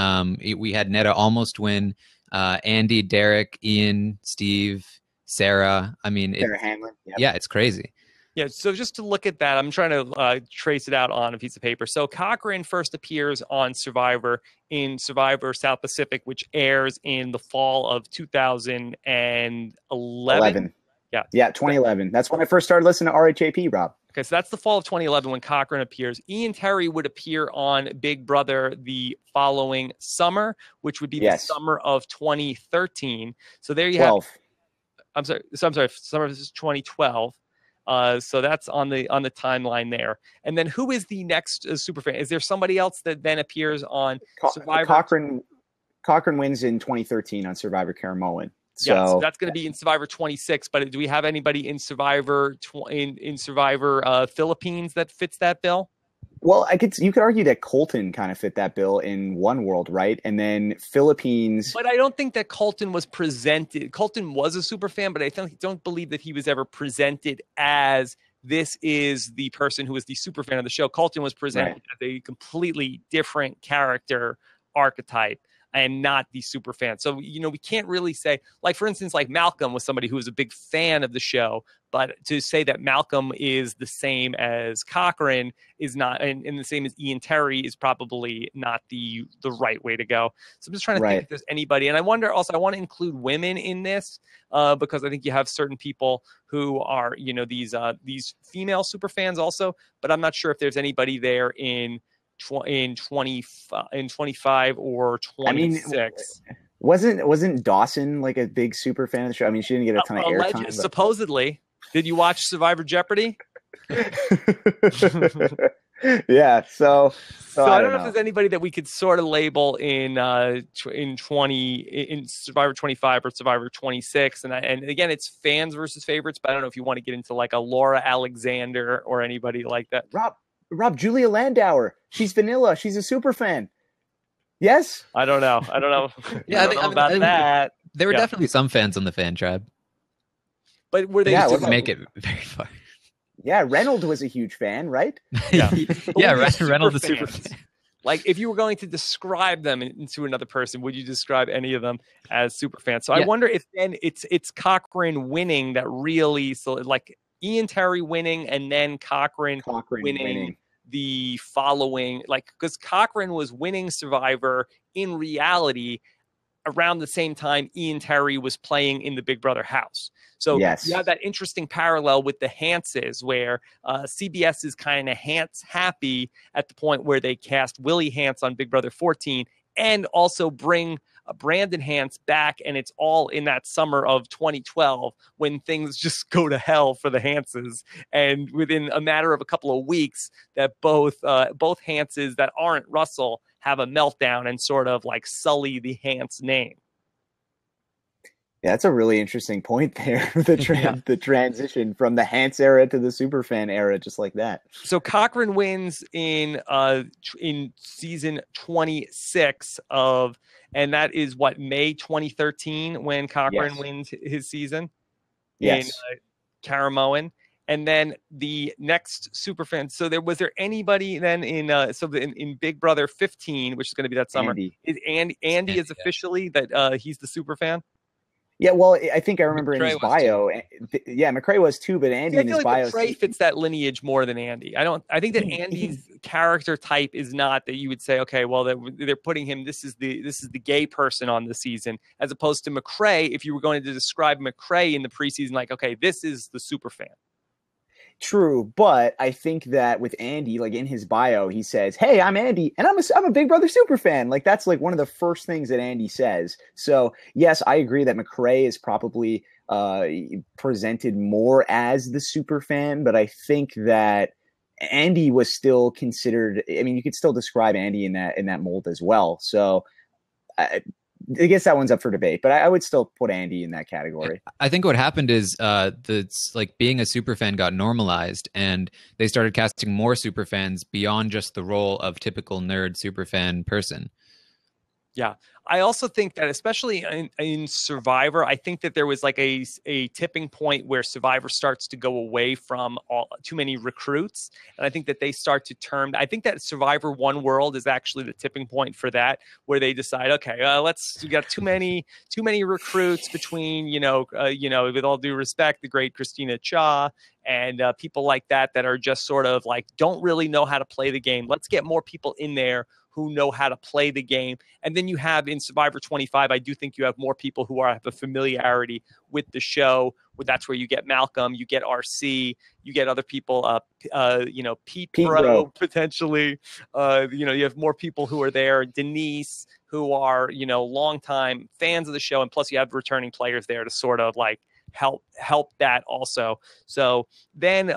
S5: We had Netta almost win. Andy, Derek, Ian, Steve, Sarah. I mean,
S2: Sarah Hanlon. Yep.
S5: Yeah, it's crazy.
S1: Yeah, so just to look at that, I'm trying to trace it out on a piece of paper. So Cochran first appears on Survivor in Survivor South Pacific, which airs in the fall of 2011.
S2: 11.
S1: Yeah,
S2: 2011. That's when I first started listening to RHAP, Rob.
S1: Okay, so that's the fall of 2011 when Cochran appears. Ian Terry would appear on Big Brother the following summer, which would be the summer of 2013. So there you
S2: 12.
S1: have. I'm sorry. Summer of 2012. So that's on the timeline there. And then who is the next superfan? Is there somebody else that then appears on Survivor?
S2: Cochran wins in 2013 on Survivor Karamoan.
S1: So that's going to be in Survivor 26. But do we have anybody in Survivor in Survivor Philippines that fits that bill?
S2: Well, you could argue that Colton kind of fit that bill in one world, right? And then Philippines.
S1: But I don't think that Colton was presented. Colton was a super fan, but I don't believe that he was ever presented as this is the person who is the super fan of the show. Colton was presented as a completely different character archetype and not the super fan. So, we can't really say, like, for instance, like Malcolm was somebody who was a big fan of the show, but to say that Malcolm is the same as Cochran is not, and the same as Ian Terry is probably not the right way to go. So I'm just trying to think if there's anybody. And I wonder also, I want to include women in this because I think you have certain people who are, these female super fans also, but I'm not sure if there's anybody there in 25 or 26. I mean,
S2: wasn't Dawson like a big super fan of the show? I mean, she didn't get a ton of airtime. But...
S1: Supposedly. Did you watch Survivor Jeopardy?
S2: Yeah. So
S1: I don't know if there's anybody that we could sort of label in Survivor 25 or Survivor 26. And again, it's fans versus favorites, but I don't know if you want to get into like a Laura Alexander or anybody like that.
S2: Rob, Julia Landauer. She's vanilla. She's a super fan. Yes?
S1: I don't know.
S5: Yeah,
S1: I don't know about that.
S5: There were definitely some fans on the fan tribe.
S1: But were they
S5: didn't make it very far?
S2: Yeah, Reynolds was a huge fan, right?
S5: Yeah, Reynolds is super fan.
S1: Like, if you were going to describe them into another person, would you describe any of them as super fans? So I wonder if then it's Cochran winning that really, so like Ian Terry winning and then Cochran winning the following, like, because Cochran was winning Survivor in reality around the same time Ian Terry was playing in the Big Brother house. So you have that interesting parallel with the Hanses where CBS is kind of Hance happy at the point where they cast Willie Hance on Big Brother 14 and also bring Brandon Hance back, and it's all in that summer of 2012 when things just go to hell for the Hanses. And within a matter of a couple of weeks, that both Hanses that aren't Russell have a meltdown and sort of like sully the Hance name.
S2: Yeah, that's a really interesting point there. The transition from the Hance era to the superfan era, just like that.
S1: So Cochran wins in season 26 and that is what, May 2013 when Cochran wins his season in Karamoan. And then the next superfan. So was there anybody then in Big Brother 15, which is going to be that summer? Andy is officially that he's the superfan.
S2: Yeah, well, I think I remember in his bio. Yeah, McCrae was too, but Andy in his bio.
S1: McCrae fits that lineage more than Andy. I think that Andy's character type is not that you would say, okay, well, they're putting him. This is the gay person on the season, as opposed to McCrae. If you were going to describe McCrae in the preseason, like, okay, this is the super fan.
S2: True, but I think that with Andy, like in his bio, he says, "Hey, I'm Andy, and I'm a Big Brother super fan." Like that's like one of the first things that Andy says. So yes, I agree that McCrae is probably presented more as the super fan, but I think that Andy was still considered. I mean, you could still describe Andy in that mold as well. So I guess that one's up for debate, but I would still put Andy in that category.
S5: I think what happened is being a superfan got normalized, and they started casting more superfans beyond just the role of typical nerd superfan person.
S1: Yeah. I also think that especially in Survivor, I think that there was like a tipping point where Survivor starts to go away from too many recruits. And I think that they start to turn. I think that Survivor One World is actually the tipping point for that, where they decide, okay, we got too many recruits between, with all due respect, the great Christina Cha and people like that are just sort of like, don't really know how to play the game. Let's get more people in there who know how to play the game. And then you have in Survivor 25, I do think you have more people who have a familiarity with the show. That's where you get Malcolm, you get RC, you get other people, Pete Bro, potentially. You have more people who are there, Denise, who are, longtime fans of the show. And plus you have returning players there to sort of like help that also. So then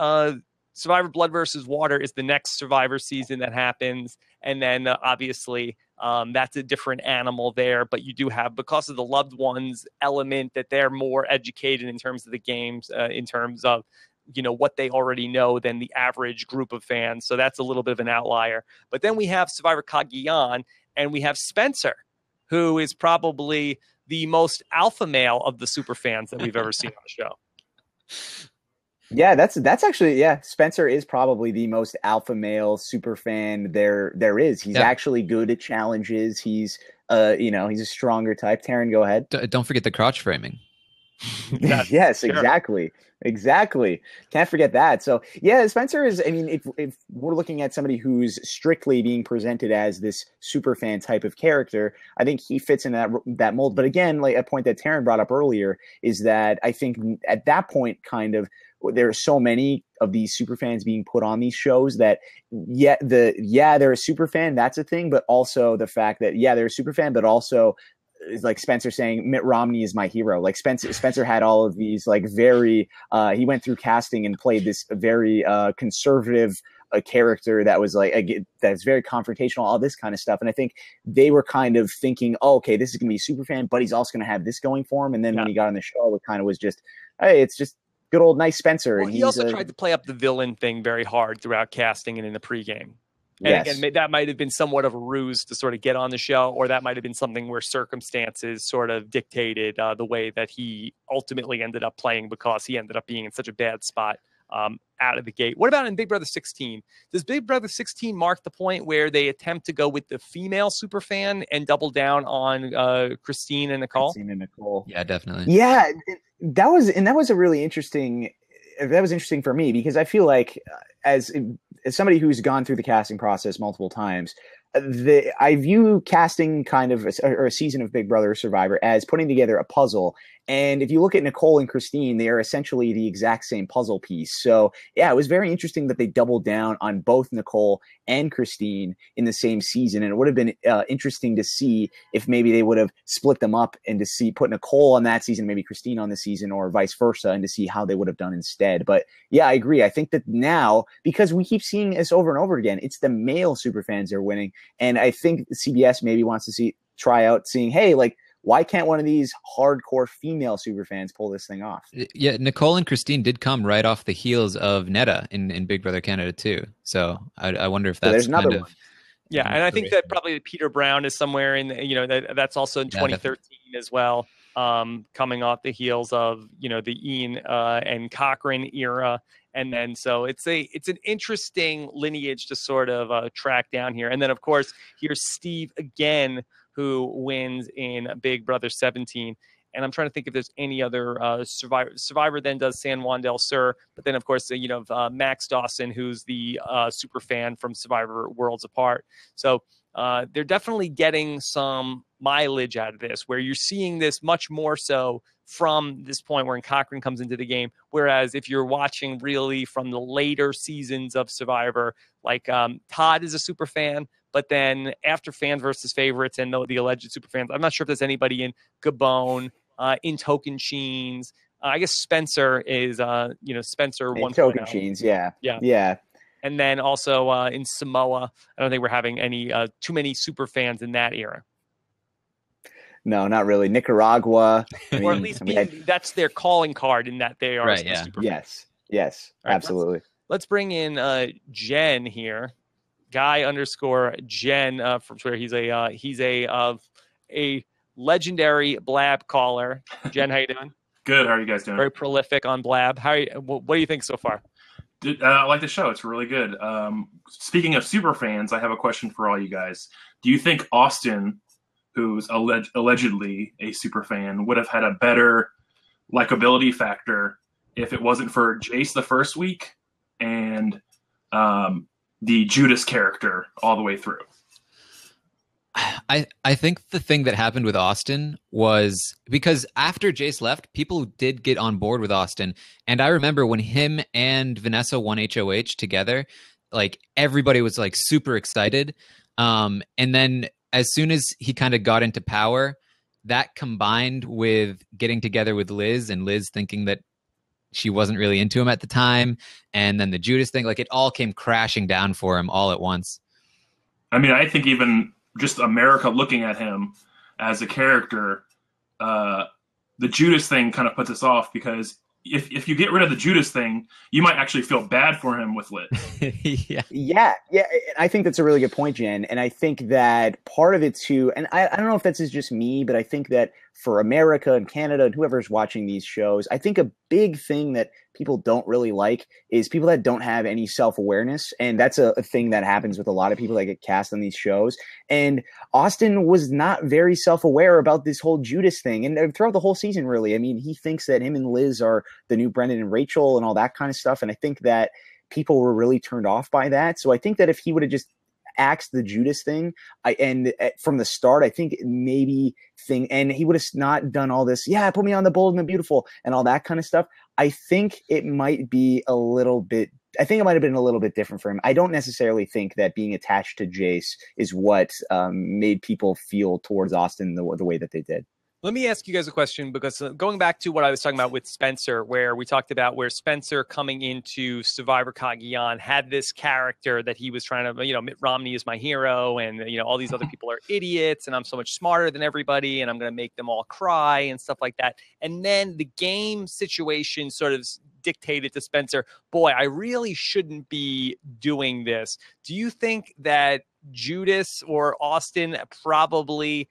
S1: Survivor Blood versus Water is the next Survivor season that happens. And then obviously that's a different animal there. But you do have, because of the loved ones element, that they're more educated in terms of the games, in terms of, what they already know than the average group of fans. So that's a little bit of an outlier. But then we have Survivor Cagayan, and we have Spencer, who is probably the most alpha male of the super fans that we've ever seen on the show.
S2: Yeah, that's actually, yeah. Spencer is probably the most alpha male super fan there is. He's actually good at challenges. He's he's a stronger type. Taryn, go ahead.
S5: Don't forget the crotch framing.
S2: Yes, sure. Exactly. Can't forget that. So yeah, Spencer is, I mean, if we're looking at somebody who's strictly being presented as this super fan type of character, I think he fits in that mold. But again, like a point that Taryn brought up earlier is that I think at that point, kind of, there are so many of these super fans being put on these shows that they're a super fan, that's a thing, but also the fact that they're a super fan, but also is like Spencer saying Mitt Romney is my hero. Like Spencer had all of these like very he went through casting and played this very conservative character that was like that's very confrontational, all this kind of stuff. And I think they were kind of thinking, oh, okay, this is gonna be a super fan, but he's also gonna have this going for him. And then when he got on the show, it kind of was just, hey, it's just good old nice Spencer.
S1: Well, and he also tried to play up the villain thing very hard throughout casting and in the pregame. And again, that might have been somewhat of a ruse to sort of get on the show, or that might have been something where circumstances sort of dictated the way that he ultimately ended up playing, because he ended up being in such a bad spot out of the gate. What about in Big Brother 16? Does Big Brother 16 mark the point where they attempt to go with the female superfan and double down on Christine and Nicole?
S5: Yeah, definitely.
S2: Yeah, that was a really interesting. That was interesting for me, because I feel like as somebody who's gone through the casting process multiple times, I view casting kind of a season of Big Brother Survivor as putting together a puzzle. And if you look at Nicole and Christine, they are essentially the exact same puzzle piece. So yeah, it was very interesting that they doubled down on both Nicole and Christine in the same season. And it would have been interesting to see if maybe they would have split them up and to see put Nicole on that season, maybe Christine on the season, or vice versa, and to see how they would have done instead. But yeah, I agree. I think that now, because we keep seeing this over and over again, it's the male superfans that are winning. And I think CBS maybe wants to try out seeing, hey, like, why can't one of these hardcore female superfans pull this thing off?
S5: Yeah, Nicole and Christine did come right off the heels of Netta in Big Brother Canada too. So I wonder if that's
S2: there's another
S5: kind of
S2: one.
S1: Yeah, and I think that probably Peter Brown is somewhere in, that's also in 2013 as well, coming off the heels of, the Ian and Cochran era. And then so it's an interesting lineage to sort of track down here. And then, of course, here's Steve again, who wins in Big Brother 17. And I'm trying to think if there's any other Survivor. Survivor then does San Juan del Sur. But then, of course, Max Dawson, who's the super fan from Survivor Worlds Apart. So they're definitely getting some mileage out of this, where you're seeing this much more so from this point where Cochran comes into the game. Whereas if you're watching really from the later seasons of Survivor, like Todd is a super fan, but then after Fans versus Favorites and the alleged super fans, I'm not sure if there's anybody in Gabon, in Tocantins. I guess Spencer is, Spencer 1.0.
S2: Tocantins, yeah.
S1: And then also in Samoa, I don't think we're having any too many super fans in that era.
S2: No, not really. Nicaragua,
S1: or at least that's their calling card, in that they are
S5: right. Yeah.
S1: super fans.
S2: Yes, right, absolutely.
S1: Let's bring in Jen here. Guy_Jen from Twitter. He's a legendary Blab caller. Jen, how you doing?
S6: Good. How are you guys doing?
S1: Very prolific on Blab. What do you think so far?
S6: I like the show. It's really good. Speaking of super fans, I have a question for all you guys. Do you think Austin, who's allegedly a super fan, would have had a better likability factor if it wasn't for Jace the first week and the Judas character all the way through?
S5: I think the thing that happened with Austin was because after Jace left, people did get on board with Austin. And I remember when him and Vanessa won HOH together, like everybody was like super excited. And then as soon as he kind of got into power, that combined with getting together with Liz and Liz thinking that she wasn't really into him at the time. And then the Judas thing, like it all came crashing down for him all at once.
S6: I mean, I think even just America looking at him as a character, the Judas thing kind of puts us off because if you get rid of the Judas thing, you might actually feel bad for him with Liz.
S2: Yeah. I think that's a really good point, Jen. And I think that part of it too, and I don't know if that's just me, but I think that for America and Canada and whoever's watching these shows, I think a big thing that people don't really like is people that don't have any self-awareness. And that's a thing that happens with a lot of people that get cast on these shows. And Austin was not very self-aware about this whole Judas thing. And throughout the whole season, really, I mean, he thinks that him and Liz are the new Brendan and Rachel and all that kind of stuff. And I think that people were really turned off by that. So I think that if he would have just axed the Judas thing from the start, I think and he would have not done all this, put me on the Bold and the Beautiful and all that kind of stuff. I think it might have been a little bit different for him. I don't necessarily think that being attached to Jace is what made people feel towards Austin the way that they did.
S1: Let me ask you guys a question, because going back to what I was talking about with Spencer, where we talked about where Spencer coming into Survivor Cagayan had this character that he was trying to, Mitt Romney is my hero, and, all these other people are idiots, and I'm so much smarter than everybody, and I'm going to make them all cry and stuff like that. And then the game situation sort of dictated to Spencer, boy, I really shouldn't be doing this. Do you think that Judas or Austin probably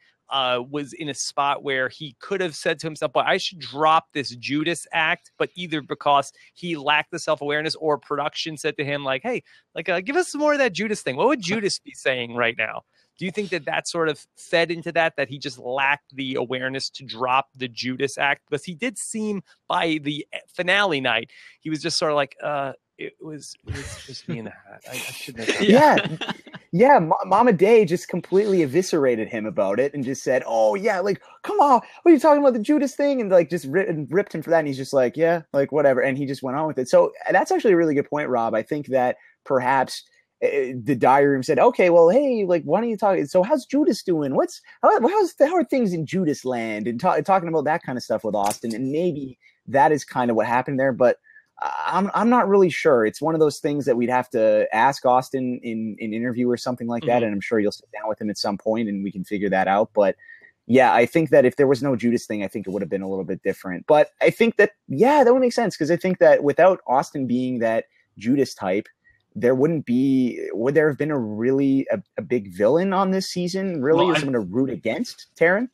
S1: was in a spot where he could have said to himself, but I should drop this Judas act, but either because he lacked the self-awareness or production said to him like, hey, give us some more of that Judas thing. What would Judas be saying right now? Do you think that sort of fed into that he just lacked the awareness to drop the Judas act? Because he did seem by the finale night, he was just sort of like, it was just me in the hat. I shouldn't have.
S2: Yeah. Mama Day just completely eviscerated him about it and just said, oh yeah, come on, what are you talking about, the Judas thing? And just ripped him for that. And he's just like, yeah, whatever. And he just went on with it. So that's actually a really good point, Rob. I think that perhaps the diary room said, okay, well, hey, why don't you talk? So how's Judas doing? How are things in Judas land? And talking about that kind of stuff with Austin. And maybe that is kind of what happened there. But I'm not really sure. It's one of those things that we'd have to ask Austin in an interview or something like that. And I'm sure you'll sit down with him at some point and we can figure that out. But yeah, I think that if there was no Judas thing, I think it would have been a little bit different. But I think that, that would make sense, because I think that without Austin being that Judas type, would there have been a big villain on this season, really, or someone to root against, Taryn?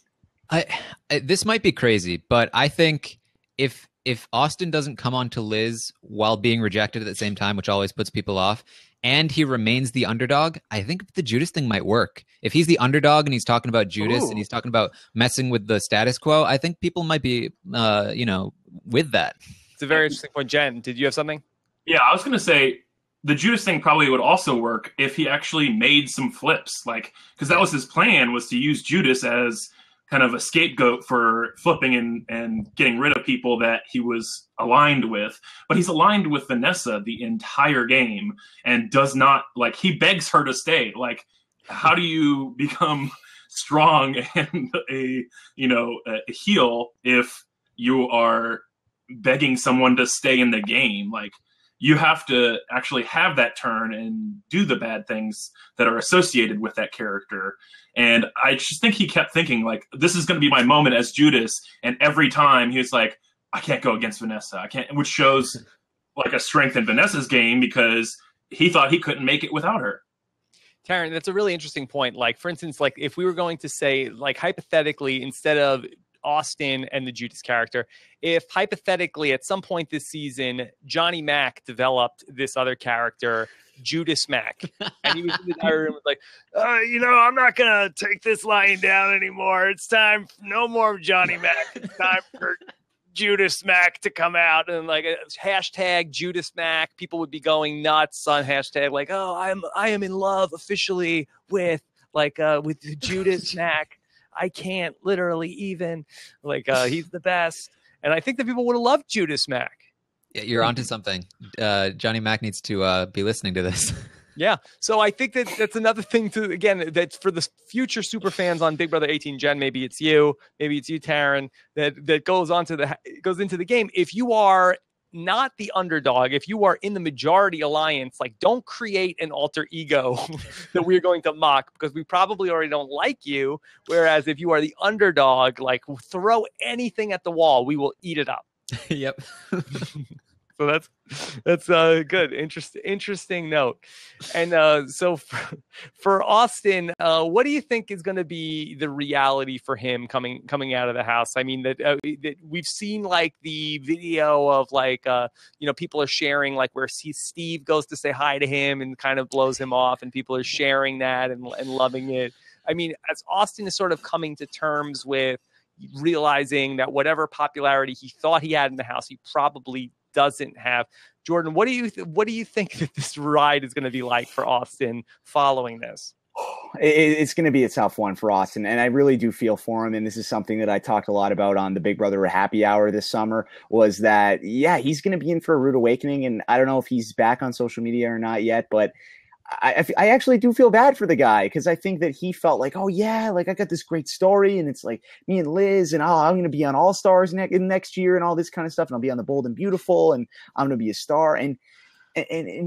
S5: This might be crazy, but I think if Austin doesn't come on to Liz while being rejected at the same time, which always puts people off, and he remains the underdog, I think the Judas thing might work. If he's the underdog and he's talking about Judas and he's talking about messing with the status quo, I think people might be, with that.
S1: It's a very interesting point. Jen, did you have something?
S6: Yeah, I was going to say the Judas thing probably would also work if he actually made some flips, because that was his plan, was to use Judas as kind of a scapegoat for flipping and getting rid of people that he was aligned with. But he's aligned with Vanessa the entire game and does not, he begs her to stay. How do you become strong and a heel if you are begging someone to stay in the game? You have to actually have that turn and do the bad things that are associated with that character. And I just think he kept thinking, this is going to be my moment as Judas. And every time he was like, I can't go against Vanessa. I can't, which shows a strength in Vanessa's game, because he thought he couldn't make it without her.
S1: Taryn, that's a really interesting point. Like, for instance, like if we were going to say, like, hypothetically, instead of Austin and the Judas character, if hypothetically at some point this season, Johnny Mac developed this other character, Judas Mac, and he was in the diary room like, I'm not going to take this lying down anymore. It's time, no more Johnny Mac. It's time for Judas Mac to come out, and like hashtag Judas Mac, people would be going nuts on hashtag like, oh, I am in love officially with with Judas Mac. I can't literally even he's the best, and I think that people would have loved Judas Mac.
S5: Yeah, you're onto something. Johnny Mac needs to be listening to this.
S1: Yeah. So I think that's another thing to, again, that's for the future super fans on Big Brother 18. Jen, maybe it's you, Taryn, that goes into the game. If you are not the underdog, if you are in the majority alliance, like, don't create an alter ego that we're going to mock, because we probably already don't like you. Whereas if you are the underdog, like, throw anything at the wall, we will eat it up.
S5: Yep.
S1: So that's good. Interesting note. And so for Austin, what do you think is going to be the reality for him coming out of the house? I mean, that we've seen like the video of people are sharing like where Steve goes to say hi to him and kind of blows him off, and people are sharing that and loving it. I mean, as Austin is sort of coming to terms with realizing that whatever popularity he thought he had in the house, he probably doesn't have. Jordan, what do you think that this ride is going to be like for Austin following this?
S2: It's going to be a tough one for Austin, and I really do feel for him. And this is something that I talked a lot about on the Big Brother Happy Hour this summer, was that, yeah, he's going to be in for a rude awakening. And I don't know if he's back on social media or not yet, but I actually do feel bad for the guy, because I think that he felt like, oh yeah, like I got this great story, and it's like me and Liz, and I'm going to be on All Stars next year and all this kind of stuff, and I'll be on The Bold and Beautiful, and I'm going to be a star. And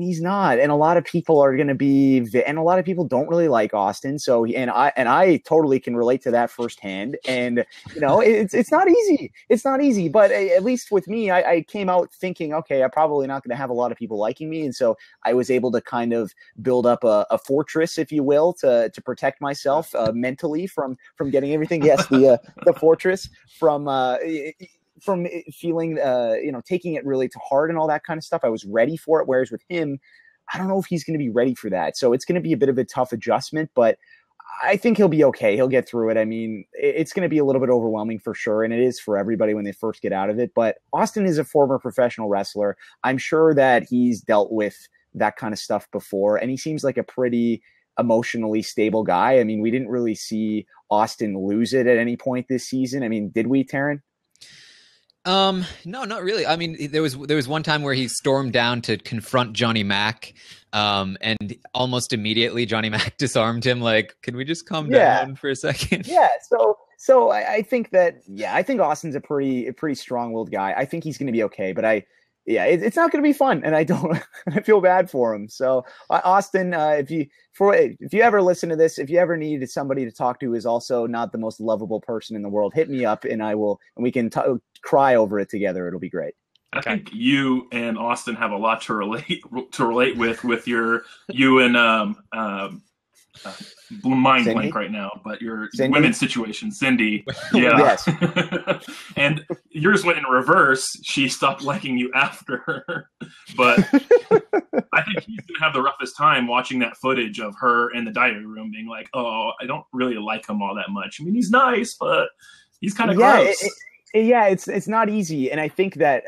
S2: he's not, and a lot of people are going to be, and a lot of people don't really like Austin. So, and I totally can relate to that firsthand. And it's not easy. It's not easy, but at least with me, I came out thinking, okay, I'm probably not going to have a lot of people liking me, and so I was able to kind of build up a fortress, if you will, to protect myself mentally from getting everything. Yes, the fortress from feeling, taking it really to heart and all that kind of stuff. I was ready for it. Whereas with him, I don't know if he's going to be ready for that. So it's going to be a bit of a tough adjustment, but I think he'll be okay. He'll get through it. I mean, it's going to be a little bit overwhelming for sure. And it is for everybody when they first get out of it. But Austin is a former professional wrestler. I'm sure that he's dealt with that kind of stuff before. And he seems like a pretty emotionally stable guy. I mean, we didn't really see Austin lose it at any point this season. I mean, did we, Taryn?
S5: No, not really. I mean, there was one time where he stormed down to confront Johnny Mac, and almost immediately Johnny Mac disarmed him. Like, can we just calm down for a second?
S2: Yeah. So I think that, I think Austin's a pretty strong-willed guy. I think he's going to be okay, but it's not going to be fun, and I feel bad for him. So Austin, if you ever listen to this, if you ever need somebody to talk to who is also not the most lovable person in the world, hit me up, and we can cry over it together. It'll be great.
S6: I think you and Austin have a lot to relate with you and mind
S2: Cindy?
S6: blank right now, but your
S2: Cindy?
S6: women's situation, Cindy. Yeah.
S2: Yes.
S6: And yours went in reverse. She stopped liking you after. But I think he's going to have the roughest time watching that footage of her in the diary room being like, oh, I don't really like him all that much. I mean, he's nice, but he's kind of gross.
S2: It's not easy. And I think that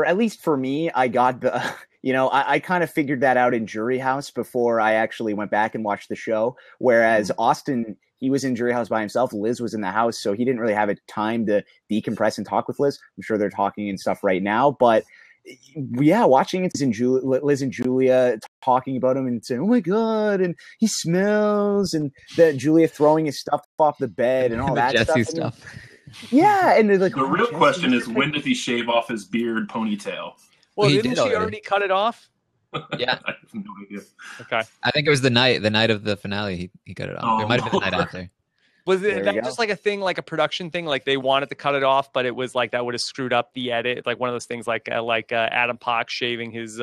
S2: at least for me, I got I kind of figured that out in Jury House before I actually went back and watched the show. Whereas Austin, he was in Jury House by himself. Liz was in the house, so he didn't really have a time to decompress and talk with Liz. I'm sure they're talking and stuff right now, but watching it in Liz and Julia talking about him and saying, "Oh my God," and he smells, and that Julia throwing his stuff off the bed and all that
S5: Jesse
S2: stuff.
S5: stuff.
S2: And they're like,
S6: the real question is, when did he shave off his beard ponytail?
S1: Well,
S5: He
S1: didn't
S5: did
S1: she already cut it off?
S5: Yeah.
S6: I have no idea.
S1: Okay.
S5: I think it was the night of the finale. He cut it off. It might have been the night after.
S1: Was
S2: There
S1: that
S2: you go.
S1: just like a thing, like a production thing? Like they wanted to cut it off, but it was like that would have screwed up the edit. Like one of those things, like Adam Pock shaving his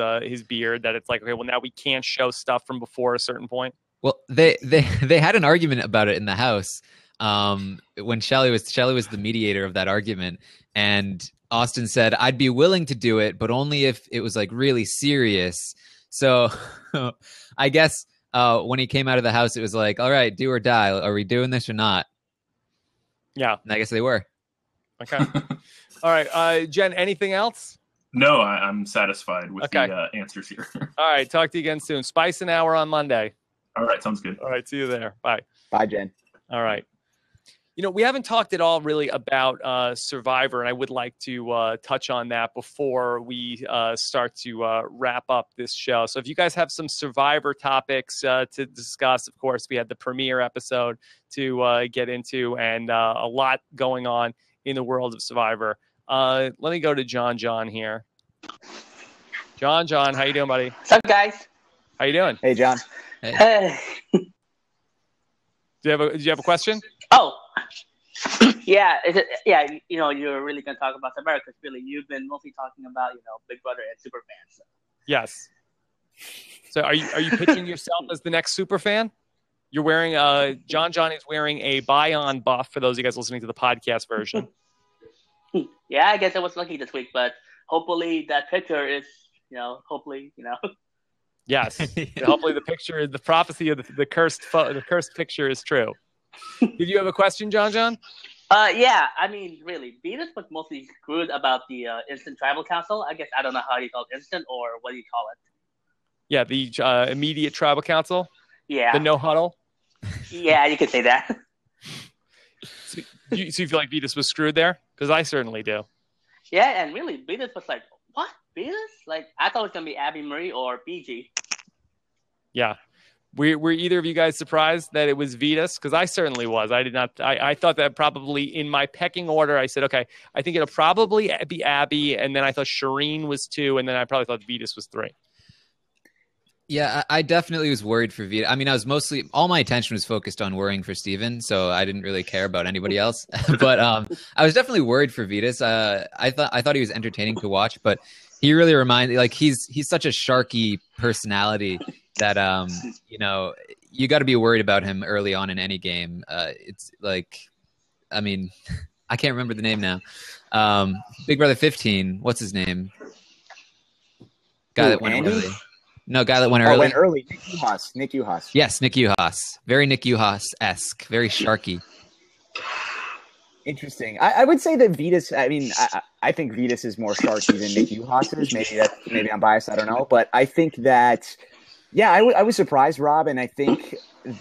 S1: beard. That it's like, okay, well now we can't show stuff from before a certain point.
S5: Well, they had an argument about it in the house when Shelley was the mediator of that argument, and Austin said, "I'd be willing to do it, but only if it was like really serious." So I guess when he came out of the house, it was like, "All right, do or die. Are we doing this or not?"
S1: Yeah,
S5: and I guess they were.
S1: Okay. All right, Jen. Anything else?
S6: No, I'm satisfied with the answers here.
S1: All right, talk to you again soon. Spice an hour on Monday.
S6: All right, sounds good.
S1: All right, see you there. Bye.
S2: Bye, Jen.
S1: All right. We haven't talked at all really about Survivor, and I would like to touch on that before we start to wrap up this show. So if you guys have some Survivor topics to discuss, of course, we had the premiere episode to get into, and a lot going on in the world of Survivor. Let me go to John here. John, how you doing, buddy?
S7: What's up, guys?
S2: How you doing? Hey, John.
S7: Hey.
S1: Do you have a question?
S7: Oh, yeah. You're really gonna talk about Survivor because really you've been mostly talking about Big Brother and Superfan. So.
S1: Yes. So are you pitching yourself as the next Superfan? You're wearing John is wearing a Bion buff for those of you guys listening to the podcast version.
S7: Yeah, I guess I was lucky this week, but hopefully that picture is
S1: Yes. Hopefully the prophecy of the cursed picture is true. Did you have a question, John?
S7: Yeah. I mean, really, Venus was mostly screwed about the instant tribal council. I guess I don't know how you call it, instant or what do you call it?
S1: Yeah, the immediate tribal council.
S7: Yeah.
S1: The no huddle.
S7: Yeah, you could say that.
S1: So you feel like Venus was screwed there? Because I certainly do.
S7: Yeah, and really, Venus was like, what? Venus? Like, I thought it was going to be Abby Marie or BG.
S1: Yeah. Were either of you guys surprised that it was Vetus? Because I certainly was. I did not. I thought that probably in my pecking order, I said, okay, I think it'll probably be Abby. And then I thought Shireen was 2. And then I probably thought Vetus was 3.
S5: Yeah, I definitely was worried for Vita. I mean, I was all my attention was focused on worrying for Steven, so I didn't really care about anybody else. But I was definitely worried for Vetus. I thought he was entertaining to watch, but he really reminded, like, he's such a sharky personality that you got to be worried about him early on in any game. It's like, I mean, I can't remember the name now. Big Brother 15. What's his name? Guy that went early. No, guy that went early.
S2: Went early. Nick Uhas.
S5: Yes, Nick Uhas. Very Nick Uhas-esque. Very sharky.
S2: Interesting. I would say that Vetus, I mean, I think Vetus is more sharky than Nick Uhas is. Maybe I'm biased. I don't know. But I think that, yeah, I was surprised, Rob. And I think,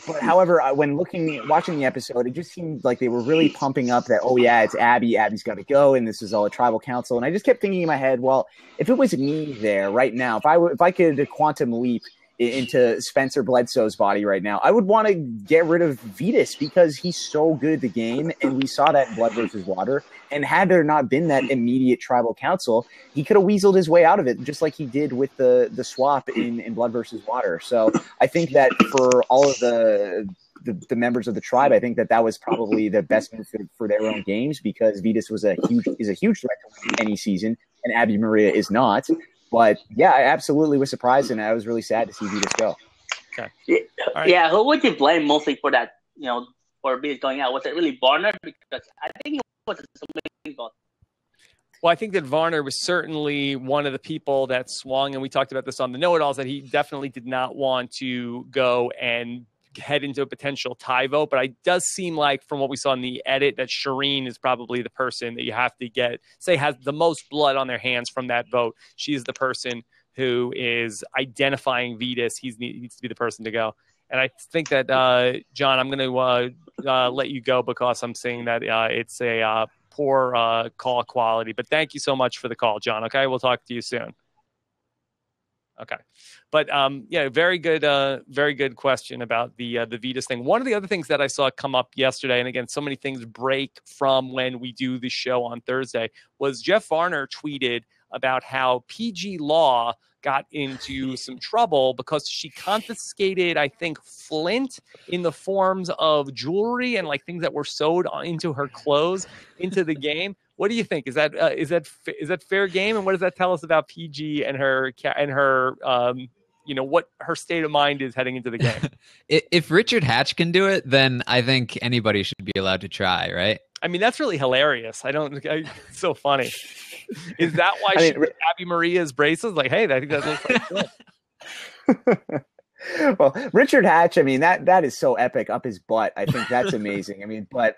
S2: but however, when watching the episode, it just seemed like they were really pumping up that, oh, yeah, it's Abby. Abby's got to go. And this is all a tribal council. And I just kept thinking in my head, well, if it was me there right now, if I could quantum leap into Spencer Bledsoe's body right now, I would want to get rid of Vetus because he's so good at the game, and we saw that in Blood versus Water. And had there not been that immediate tribal council, he could have weaseled his way out of it, just like he did with the swap in Blood versus Water. So I think that for all of the members of the tribe, I think that was probably the best move for their own games, because Vetus is a huge threat to win any season, and Abby Maria is not. But yeah, I absolutely was surprised, and I was really sad to see Vetus go.
S1: Okay.
S7: Yeah, who would you blame mostly for that? For Vetus going out? Was it really Varner? Because I think it was a swing vote.
S1: Well, I think that Varner was certainly one of the people that swung, and we talked about this on the know-it-alls, that he definitely did not want to go and head into a potential tie vote. But it does seem like, from what we saw in the edit, that Shireen is probably the person that you have to has the most blood on their hands from that vote. She is the person who is identifying Vetus. He needs to be the person to go. And I think that, John, I'm going to let you go because I'm saying that it's a poor call quality. But thank you so much for the call, John. Okay, we'll talk to you soon. Okay. But yeah, very good question about the Vetus thing. One of the other things that I saw come up yesterday, and again, so many things break from when we do the show on Thursday, was Jeff Varner tweeted about how PG Law got into some trouble because she confiscated, I think, flint in the forms of jewelry and like things that were sewed into her clothes into the game. What do you think? Is that fair game? And what does that tell us about PG and her what her state of mind is heading into the game.
S5: If Richard Hatch can do it, then I think anybody should be allowed to try, right?
S1: I mean, that's really hilarious. It's so funny. Is that why she put Abby Maria's braces? Like, hey, I think that looks like good.
S2: Well, Richard Hatch, I mean, that is so epic up his butt. I think that's amazing. I mean, but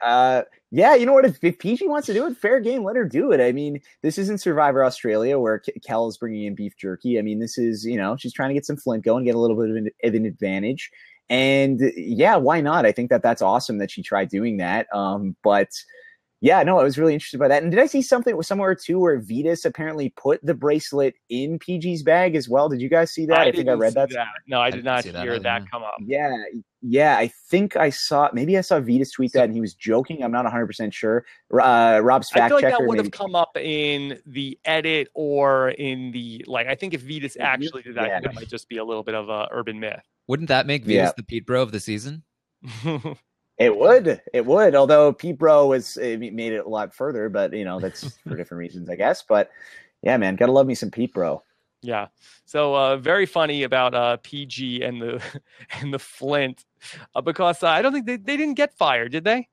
S2: yeah, you know what? If PG wants to do it, fair game, let her do it. I mean, this isn't Survivor Australia where Kel is bringing in beef jerky. I mean, this is, she's trying to get some Flint going, get a little bit of an advantage. And yeah, why not? I think that's awesome that she tried doing that. But yeah, no, I was really interested by that. And did I see something somewhere too where Vetus apparently put the bracelet in PG's bag as well? Did you guys see that? I think I read that.
S1: No, I did not hear that come up.
S2: Yeah, I think I saw Vetus tweet that, and he was joking. I'm not 100% sure. Rob's fact checker.
S1: I feel like that would have come up in the edit or in the I think if Vetus actually did that, it might just be a little bit of a urban myth.
S5: Wouldn't that make Vetus the Pete Bro of the season?
S2: It would. Although Pete Bro made it a lot further, but that's for different reasons, I guess. But yeah, man, gotta love me some Pete Bro.
S1: Yeah. So very funny about PG and the Flint, because I don't think they didn't get fired, did they?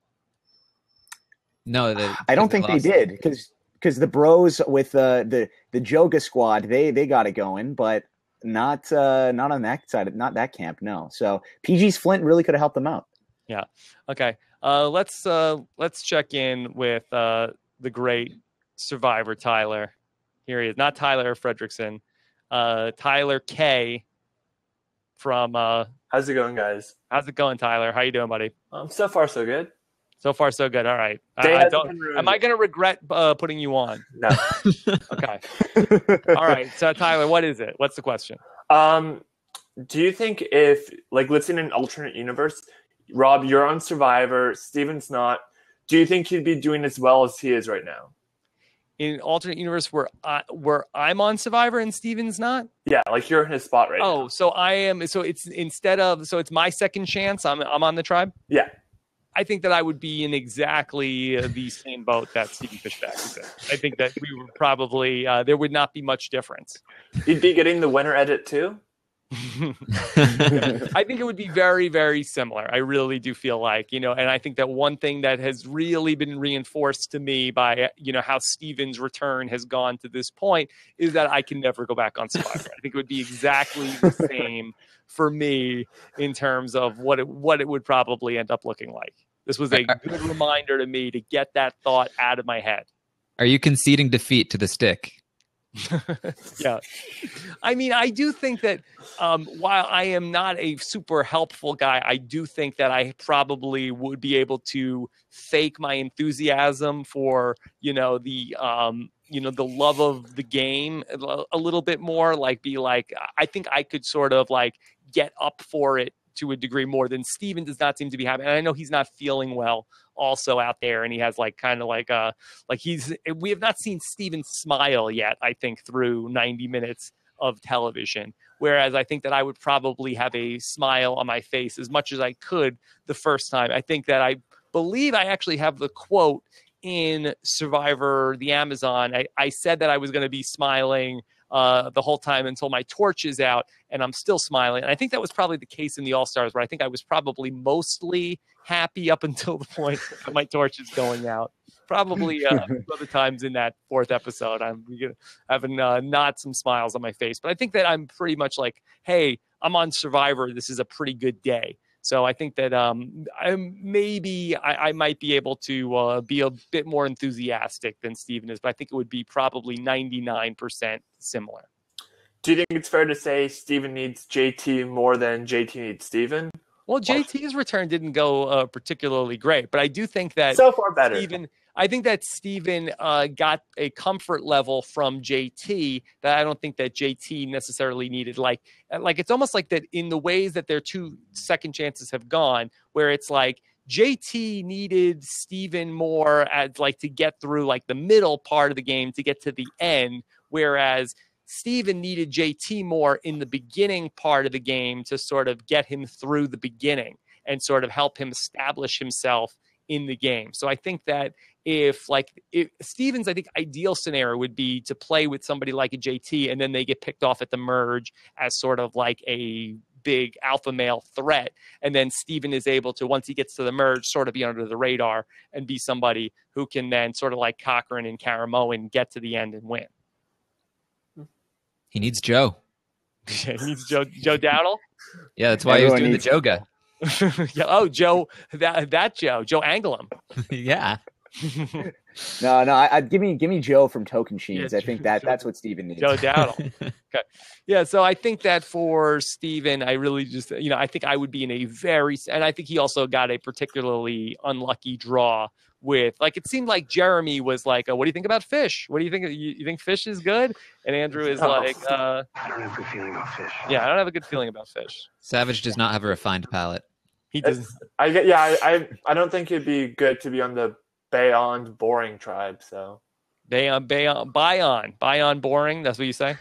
S5: No,
S2: I don't think they did because the Bros with the Joga squad they got it going, but not on that side, not that camp. No. So PG's Flint really could have helped them out.
S1: Yeah. Okay. Let's check in with the great Survivor Tyler. Here he is. Not Tyler Fredrickson. Tyler K. From.
S8: How's it going, guys?
S1: How's it going, Tyler? How you doing, buddy?
S8: So far, so good.
S1: So far, so good. All right. Am I going to regret putting you on?
S8: No.
S1: Okay. All right. So, Tyler, what is it? What's the question?
S8: Do you think if, let's say in an alternate universe, Rob, you're on Survivor, Steven's not, do you think he'd be doing as well as he is right now?
S1: In an alternate universe where I'm on Survivor and Steven's not?
S8: Yeah, you're in his spot right now.
S1: Oh, so I am. So it's it's my second chance. I'm on the tribe?
S8: Yeah.
S1: I think that I would be in exactly the same boat that Steven Fishback is in. I think that we would probably, there would not be much difference.
S8: You'd be getting the winner edit too?
S1: I think it would be very, very similar. I really do feel like, and I think that one thing that has really been reinforced to me by, how Steven's return has gone to this point is that I can never go back on Survivor. I think it would be exactly the same for me in terms of what it would probably end up looking like. This was a good reminder to me to get that thought out of my head.
S5: Are you conceding defeat to the stick?
S1: Yeah. I mean, I do think that while I am not a super helpful guy, I do think that I probably would be able to fake my enthusiasm for, the love of the game a little bit more, I think I could sort of get up for it to a degree more than Steven does not seem to be having. And I know he's not feeling well also out there, and he has we have not seen Steven smile yet, I think, through 90 minutes of television. Whereas I think that I would probably have a smile on my face as much as I could the first time. I think that I believe I actually have the quote in Survivor the Amazon. I said that I was going to be smiling the whole time until my torch is out, and I'm still smiling. And I think that was probably the case in the All-Stars, where I think I was probably mostly happy up until the point that my torch is going out. Probably other times in that fourth episode, I'm having not some smiles on my face. But I think that I'm pretty much hey, I'm on Survivor. This is a pretty good day. So I think that I might be able to be a bit more enthusiastic than Steven is, but I think it would be probably 99% similar.
S8: Do you think it's fair to say Steven needs JT more than JT needs Steven?
S1: Well, JT's return didn't go particularly great, but I do think that
S8: so far better.
S1: I think that Steven got a comfort level from JT that I don't think that JT necessarily needed. It's almost like that in the ways that their 2 second chances have gone, where it's JT needed Steven more as to get through the middle part of the game to get to the end, whereas Steven needed JT more in the beginning part of the game to sort of get him through the beginning and sort of help him establish himself in the game. So I think that if Steven's, I think ideal scenario would be to play with somebody like a JT, and then they get picked off at the merge as sort of like a big alpha male threat. And then Steven is able to, once he gets to the merge, sort of be under the radar and be somebody who can then sort of like Cochran and Karamoan get to the end and win.
S5: He needs Joe.
S1: He needs Joe Dowdle.
S5: Yeah, that's why
S2: Everyone
S5: he was doing the
S2: needs
S5: Joe guy.
S1: Yeah, oh, Joe, that Joe Anglem.
S5: Yeah.
S2: No, give me Joe from Token Sheens.
S1: Yeah,
S2: I think that's what Steven needs.
S1: Joe Dowdle. Okay. Yeah, so I think that for Steven, I really just, I think I would be in a and I think he also got a particularly unlucky draw with, like, it seemed like Jeremy was like, what do you think about Fish? What do you think? You think Fish is good? And Andrew is like, I don't have a good feeling about Fish. Yeah, I don't have a good feeling about Fish.
S5: Savage does not have a refined palate.
S1: He does.
S8: I don't think it'd be good to be on the Beyond Boring tribe. So
S1: Bayon Boring. That's what you say.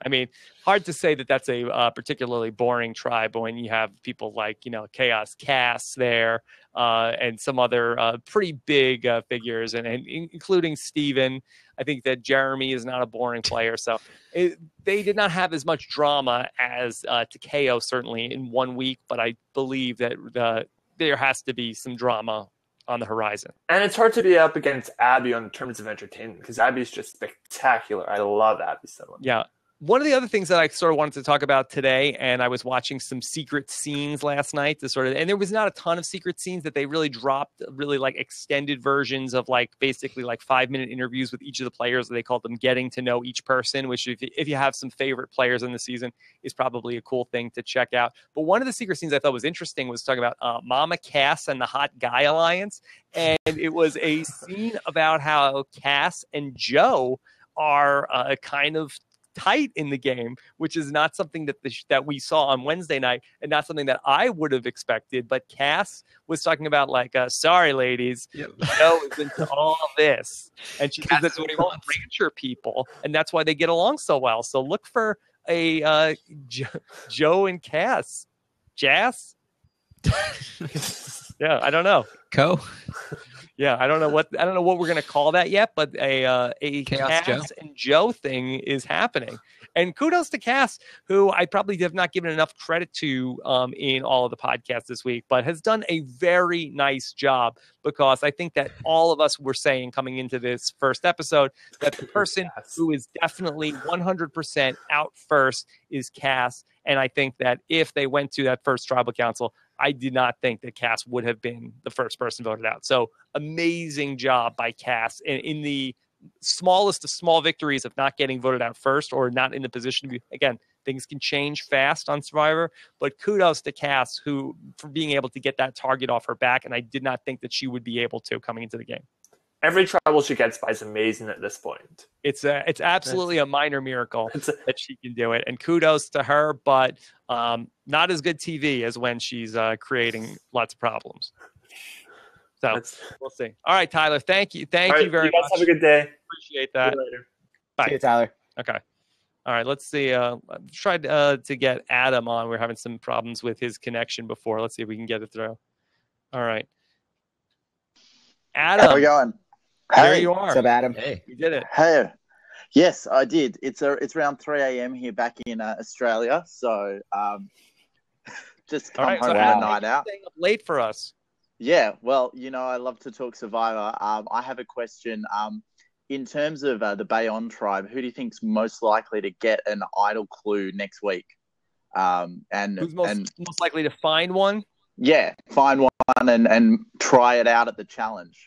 S1: I mean, hard to say that that's a particularly boring tribe when you have people like, Chaos Cass there and some other pretty big figures, and including Steven. I think that Jeremy is not a boring player. So they did not have as much drama as Takeo, certainly, in 1 week. But I believe that there has to be some drama on the horizon.
S8: And it's hard to be up against Abby on terms of entertainment, because Abby's just spectacular. I love Abby so much.
S1: Yeah. One of the other things that I sort of wanted to talk about today, and I was watching some secret scenes last night and there was not a ton of secret scenes that they really dropped, really like extended versions of like basically like 5-minute interviews with each of the players. They called them getting to know each person, which if you have some favorite players in the season is probably a cool thing to check out. But one of the secret scenes I thought was interesting was talking about Mama Cass and the Hot Guy Alliance. And it was a scene about how Cass and Joe are kind of tight in the game, which is not something that we saw on Wednesday night, and not something that I would have expected. But Cass was talking about like, sorry, ladies, Joe is into all of this, and she says that they're both rancher people, and that's why they get along so well. So look for a Joe and Cass, Jazz. Yeah, I don't know. Yeah, I don't know what we're gonna call that yet, but a Cass and Joe thing is happening. And kudos to Cass, who I probably have not given enough credit to in all of the podcasts this week, but has done a very nice job, because I think that all of us were saying coming into this first episode that the person who is definitely 100% out first is Cass. And I think that if they went to that first tribal council, I did not think that Cass would have been the first person voted out. So amazing job by Cass in the smallest of small victories of not getting voted out first, or not in the position to be. Again, things can change fast on Survivor, but kudos to Cass for being able to get that target off her back. And I did not think that she would be able to coming into the game.
S8: Every tribal she gets by is amazing at this point.
S1: It's absolutely a minor miracle that she can do it, and kudos to her. But not as good TV as when she's creating lots of problems. So we'll see. All right, Tyler. Thank you very much.
S8: Have a good day.
S1: Appreciate that.
S8: See you later.
S1: Bye.
S2: See you, Tyler.
S1: Okay. All right. Let's see. Tried to get Adam on. We're having some problems with his connection before. Let's see if we can get it through. All right. Adam.
S9: How are we going?
S1: There you are.
S2: What's up, Adam?
S1: Hey, you did it.
S9: Hey. Yes, I did. It's around 3 a.m. here back in Australia. So just come home on a night out.
S1: Staying up late for us.
S9: Yeah, well, I love to talk Survivor. I have a question. In terms of the Bayon tribe, who do you think's most likely to get an idol clue next week? And
S1: who's most likely to find one?
S9: Yeah, find one and try it out at the challenge.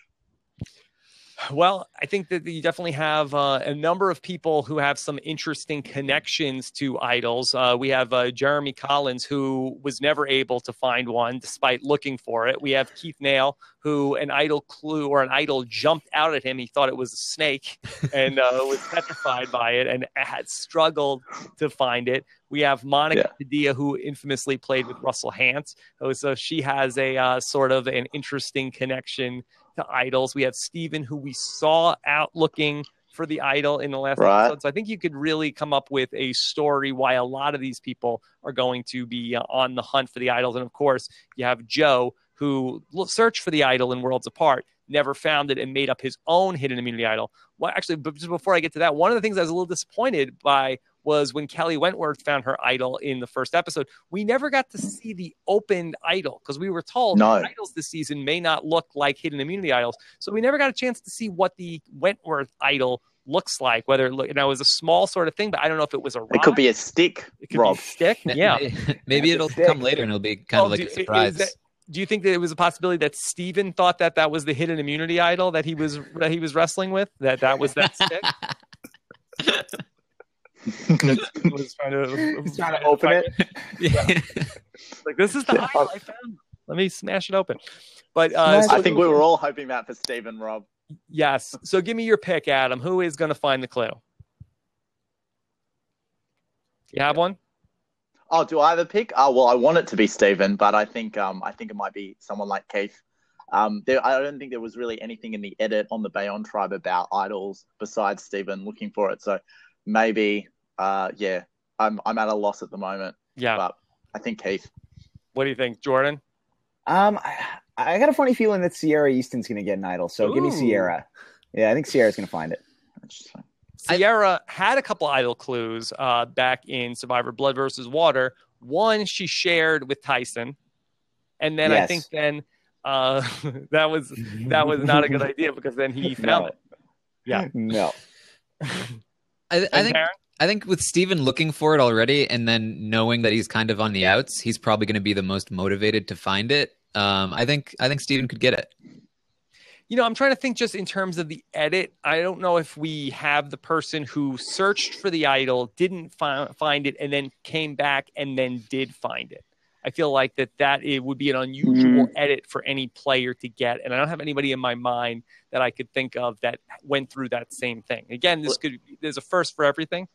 S1: Well, I think that you definitely have a number of people who have some interesting connections to idols. We have Jeremy Collins, who was never able to find one despite looking for it. We have Keith Nail, who an idol clue or an idol jumped out at him. He thought it was a snake and was petrified by it and had struggled to find it. We have Monica Padilla, who infamously played with Russell Hantz. So she has a sort of an interesting connection to idols. We have Steven, who we saw out looking for the idol in the last episode. So I think you could really come up with a story why a lot of these people are going to be on the hunt for the idols. And of course, you have Joe, who searched for the idol in Worlds Apart, never found it, and made up his own hidden immunity idol. Well, actually, but just before I get to that, one of the things I was a little disappointed by was when Kelly Wentworth found her idol in the first episode. We never got to see the opened idol because we were told idols this season may not look like hidden immunity idols. So we never got a chance to see what the Wentworth idol looks like, whether it was a small sort of thing, but I don't know if it was a rock.
S9: It could be a stick,
S1: It could
S9: Rob.
S1: be a stick. Yeah.
S5: Maybe it'll come later and it'll be kind of like a surprise.
S1: Do you think that it was a possibility that Steven thought that was the hidden immunity idol that he was wrestling with? That was that stick?
S2: He's trying to open it.
S1: Yeah. Like, this is the idol I found. Let me smash it open. But
S9: I think we were all hoping that for Steven, Rob.
S1: Yes. So give me your pick, Adam. Who is going to find the clue? You have one?
S9: Oh, do I have a pick? Oh, well, I want it to be Steven, but I think it might be someone like Keith. I don't think there was really anything in the edit on the Bayonne tribe about idols besides Steven looking for it. So maybe, I'm at a loss at the moment.
S1: Yeah.
S9: But I think Keith.
S1: What do you think, Jordan?
S2: I got a funny feeling that Sierra Easton's going to get an idol, so give me Sierra. Yeah, I think Sierra's going to find it.
S9: Interesting.
S1: Sierra had a couple idol clues back in Survivor Blood versus Water. One she shared with Tyson, and then I think that was not a good idea because then he found it. Yeah,
S2: no.
S5: I think with Steven looking for it already, and then knowing that he's kind of on the outs, he's probably going to be the most motivated to find it. I think Steven could get it.
S1: I'm trying to think just in terms of the edit. I don't know if we have the person who searched for the idol, didn't find it, and then came back and then did find it. I feel like that it would be an unusual edit for any player to get. And I don't have anybody in my mind that I could think of that went through that same thing. Again, there's a first for everything.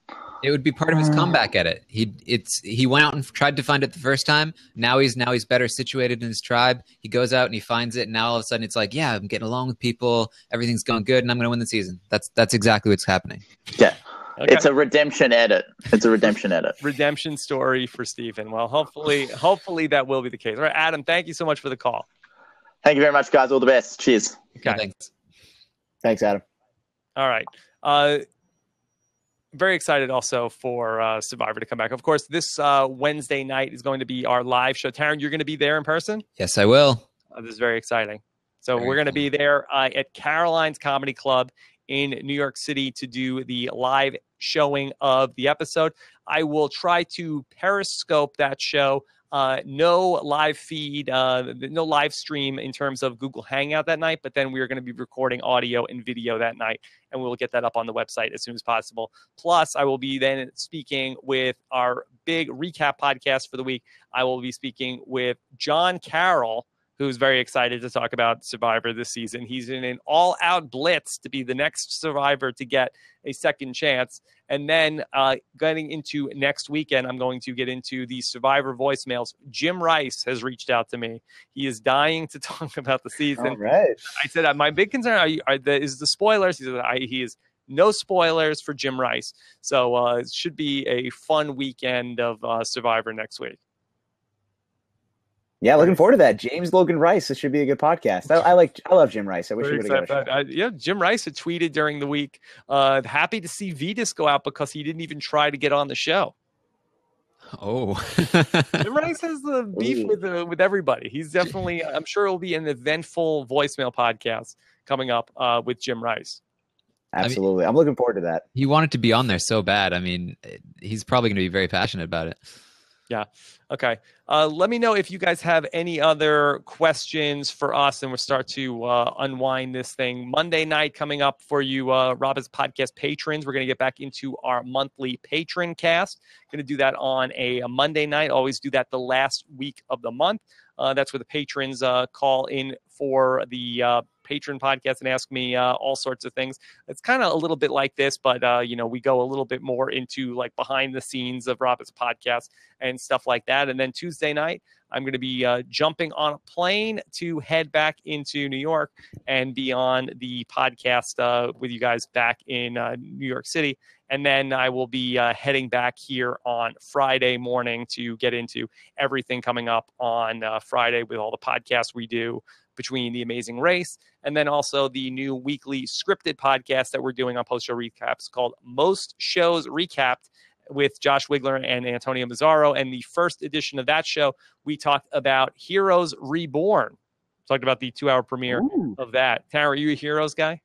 S5: It would be part of his comeback edit. He went out and tried to find it the first time. Now he's better situated in his tribe. He goes out and he finds it. And now all of a sudden it's like, yeah, I'm getting along with people. Everything's going good. And I'm going to win the season. That's exactly what's happening.
S9: Yeah. Okay. It's a redemption edit.
S1: Redemption story for Steven. Well, hopefully that will be the case. All right, Adam, thank you so much for the call.
S9: Thank you very much, guys. All the best. Cheers.
S1: Okay.
S2: Thanks, Adam.
S1: All right. Very excited also for Survivor to come back. Of course, this Wednesday night is going to be our live show. Taryn, you're going to be there in person?
S5: Yes, I will.
S1: This is very exciting. So we're going to be there at Caroline's Comedy Club in New York City to do the live showing of the episode. I will try to Periscope that show. No live feed, no live stream in terms of Google Hangout that night, but then we are going to be recording audio and video that night, and we'll get that up on the website as soon as possible. Plus, I will be then speaking with our big recap podcast for the week. I will be speaking with John Carroll, who's very excited to talk about Survivor this season. He's in an all-out blitz to be the next Survivor to get a second chance. And then getting into next weekend, I'm going to get into the Survivor voicemails. Jim Rice has reached out to me. He is dying to talk about the season.
S2: All right.
S1: I said, my big concern is the spoilers. He said, he is no spoilers for Jim Rice. So it should be a fun weekend of Survivor next week.
S2: Yeah, looking forward to that. James Logan Rice. This should be a good podcast. I love Jim Rice. I wish he would have got a show.
S1: Jim Rice had tweeted during the week, happy to see Vetus go out because he didn't even try to get on the show.
S5: Oh.
S1: Jim Rice has the beef with everybody. He's definitely, I'm sure it'll be an eventful voicemail podcast coming up with Jim Rice.
S2: Absolutely. I'm looking forward to that.
S5: He wanted to be on there so bad. I mean, he's probably going to be very passionate about it.
S1: Yeah. Okay. Let me know if you guys have any other questions for us, and we'll start to unwind this thing. Monday night coming up for you, Robin's podcast patrons. We're going to get back into our monthly patron cast. Going to do that on a Monday night. Always do that the last week of the month. That's where the patrons call in for the patron podcast and ask me all sorts of things. It's kind of a little bit like this, but we go a little bit more into like behind the scenes of Robin's podcast and stuff like that. And then Tuesday night, I'm going to be jumping on a plane to head back into New York and be on the podcast with you guys back in New York City. And then I will be heading back here on Friday morning to get into everything coming up on Friday with all the podcasts we do between The Amazing Race and then also the new weekly scripted podcast that we're doing on Post Show Recaps called Most Shows Recapped with Josh Wigler and Antonio Mazzaro. And the first edition of that show, we talked about Heroes Reborn. Talked about the 2-hour premiere of that. Tara, are you a Heroes guy?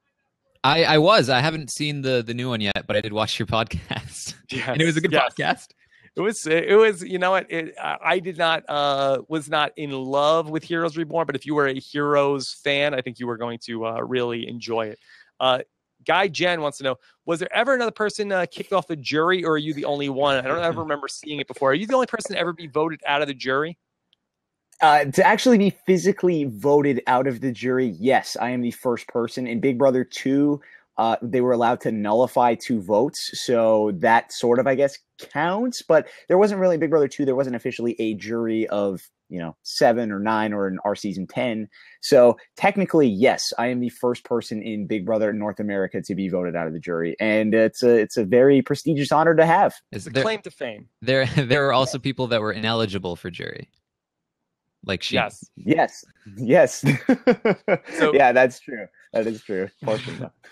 S5: I was. I haven't seen the new one yet, but I did watch your podcast.
S1: Yes,
S5: and it was a good podcast.
S1: It was, you know what? I did not, was not in love with Heroes Reborn, but if you were a Heroes fan, I think you were going to really enjoy it. Guy Jen wants to know, was there ever another person kicked off the jury, or are you the only one? I don't ever remember seeing it before. Are you the only person to ever be voted out of the jury?
S2: To actually be physically voted out of the jury, yes, I am the first person. In Big Brother 2, they were allowed to nullify 2 votes, so that sort of, I guess, counts. But there wasn't really, in Big Brother 2, there wasn't officially a jury of, 7 or 9 or in our season 10. So technically, yes, I am the first person in Big Brother North America to be voted out of the jury, and it's a very prestigious honor to have.
S1: It's a claim to fame.
S5: There are also people that were ineligible for jury. Like she.
S2: Yes. So, yeah, that's true. That is true.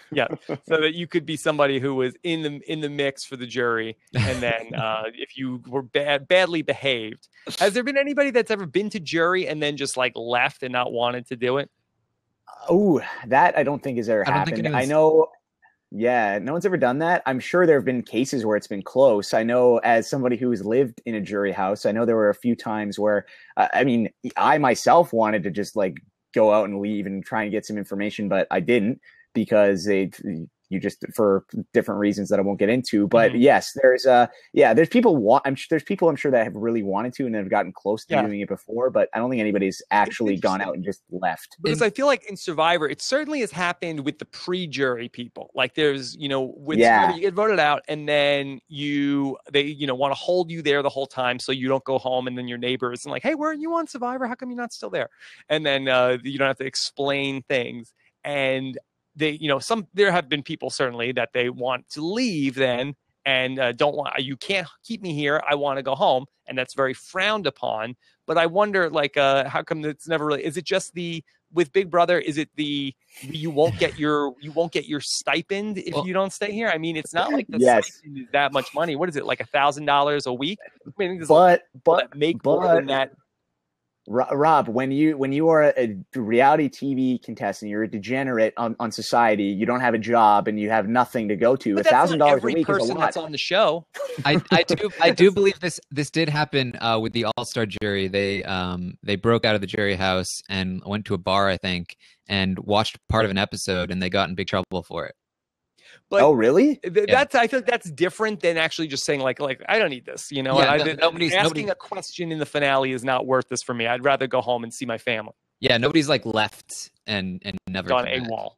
S1: Yeah. So that you could be somebody who was in the mix for the jury, and then if you were badly behaved. Has there been anybody that's ever been to jury and then just like left and not wanted to do it?
S2: Oh, that I don't think has ever happened. I know. Yeah, no one's ever done that. I'm sure there have been cases where it's been close. I know, as somebody who's lived in a jury house, I know there were a few times where, I myself wanted to just like go out and leave and try and get some information, but I didn't because you just, for different reasons that I won't get into. But yes, there's people there's people I'm sure that have really wanted to and have gotten close to doing it before, but I don't think anybody's actually gone out and just left.
S1: Because I feel like in Survivor, it certainly has happened with the pre-jury people. Like there's, with Survivor, you get voted out and then they want to hold you there the whole time so you don't go home, and then your neighbors and like, hey, weren't you on Survivor? How come you're not still there? And then you don't have to explain things. And they, there have been people certainly that they want to leave then and you can't keep me here. I want to go home. And that's very frowned upon. But I wonder, like, how come it's never really, is it just with Big Brother, is it you won't get your stipend if you don't stay here? I mean, it's not like the stipend is that much money. What is it, like $1,000 a week? I mean,
S2: but
S1: make more than that.
S2: Rob, when you are a reality TV contestant, you're a degenerate on society. You don't have a job and you have nothing to go to. $1,000 a week is a lot.
S1: That's on the show.
S5: I do believe this did happen with the All-Star jury. They broke out of the jury house and went to a bar, I think, and watched part of an episode, and they got in big trouble for it.
S1: But
S2: oh, really?
S1: I think that's different than actually just saying like I don't need this. Nobody's asking a question in the finale is not worth this for me. I'd rather go home and see my family.
S5: Yeah, nobody's like left and never
S1: gone AWOL.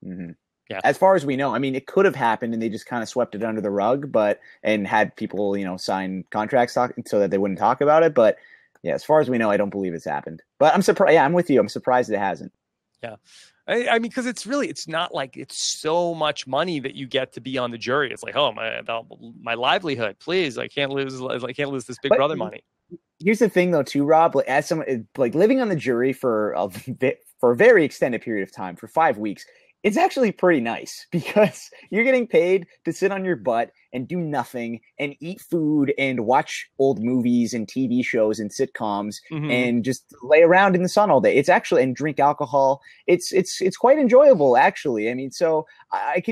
S2: Mm-hmm. Yeah. As far as we know, I mean, it could have happened and they just kind of swept it under the rug, and had people sign contracts so that they wouldn't talk about it. But yeah, as far as we know, I don't believe it's happened. But I'm surprised. Yeah, I'm with you. I'm surprised it hasn't.
S1: Yeah. I mean, because it's not like it's so much money that you get to be on the jury. It's like, oh, my livelihood, please. I can't lose this Big Brother money.
S2: Here's the thing, though, too, Rob. Like, as someone like living on the jury for a very extended period of time, for 5 weeks, it's actually pretty nice because you're getting paid to sit on your butt and do nothing and eat food and watch old movies and TV shows and sitcoms and just lay around in the sun all day. It's actually, and drink alcohol. It's quite enjoyable, actually. I mean, so I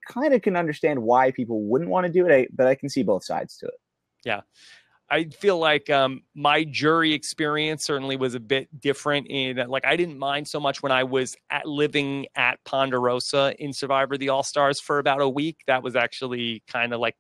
S2: kind of can understand why people wouldn't want to do it, but I can see both sides to it.
S1: Yeah. I feel like my jury experience certainly was a bit different in that, like, I didn't mind so much when I was living at Ponderosa in Survivor the All-Stars for about a week. That was actually kind of like,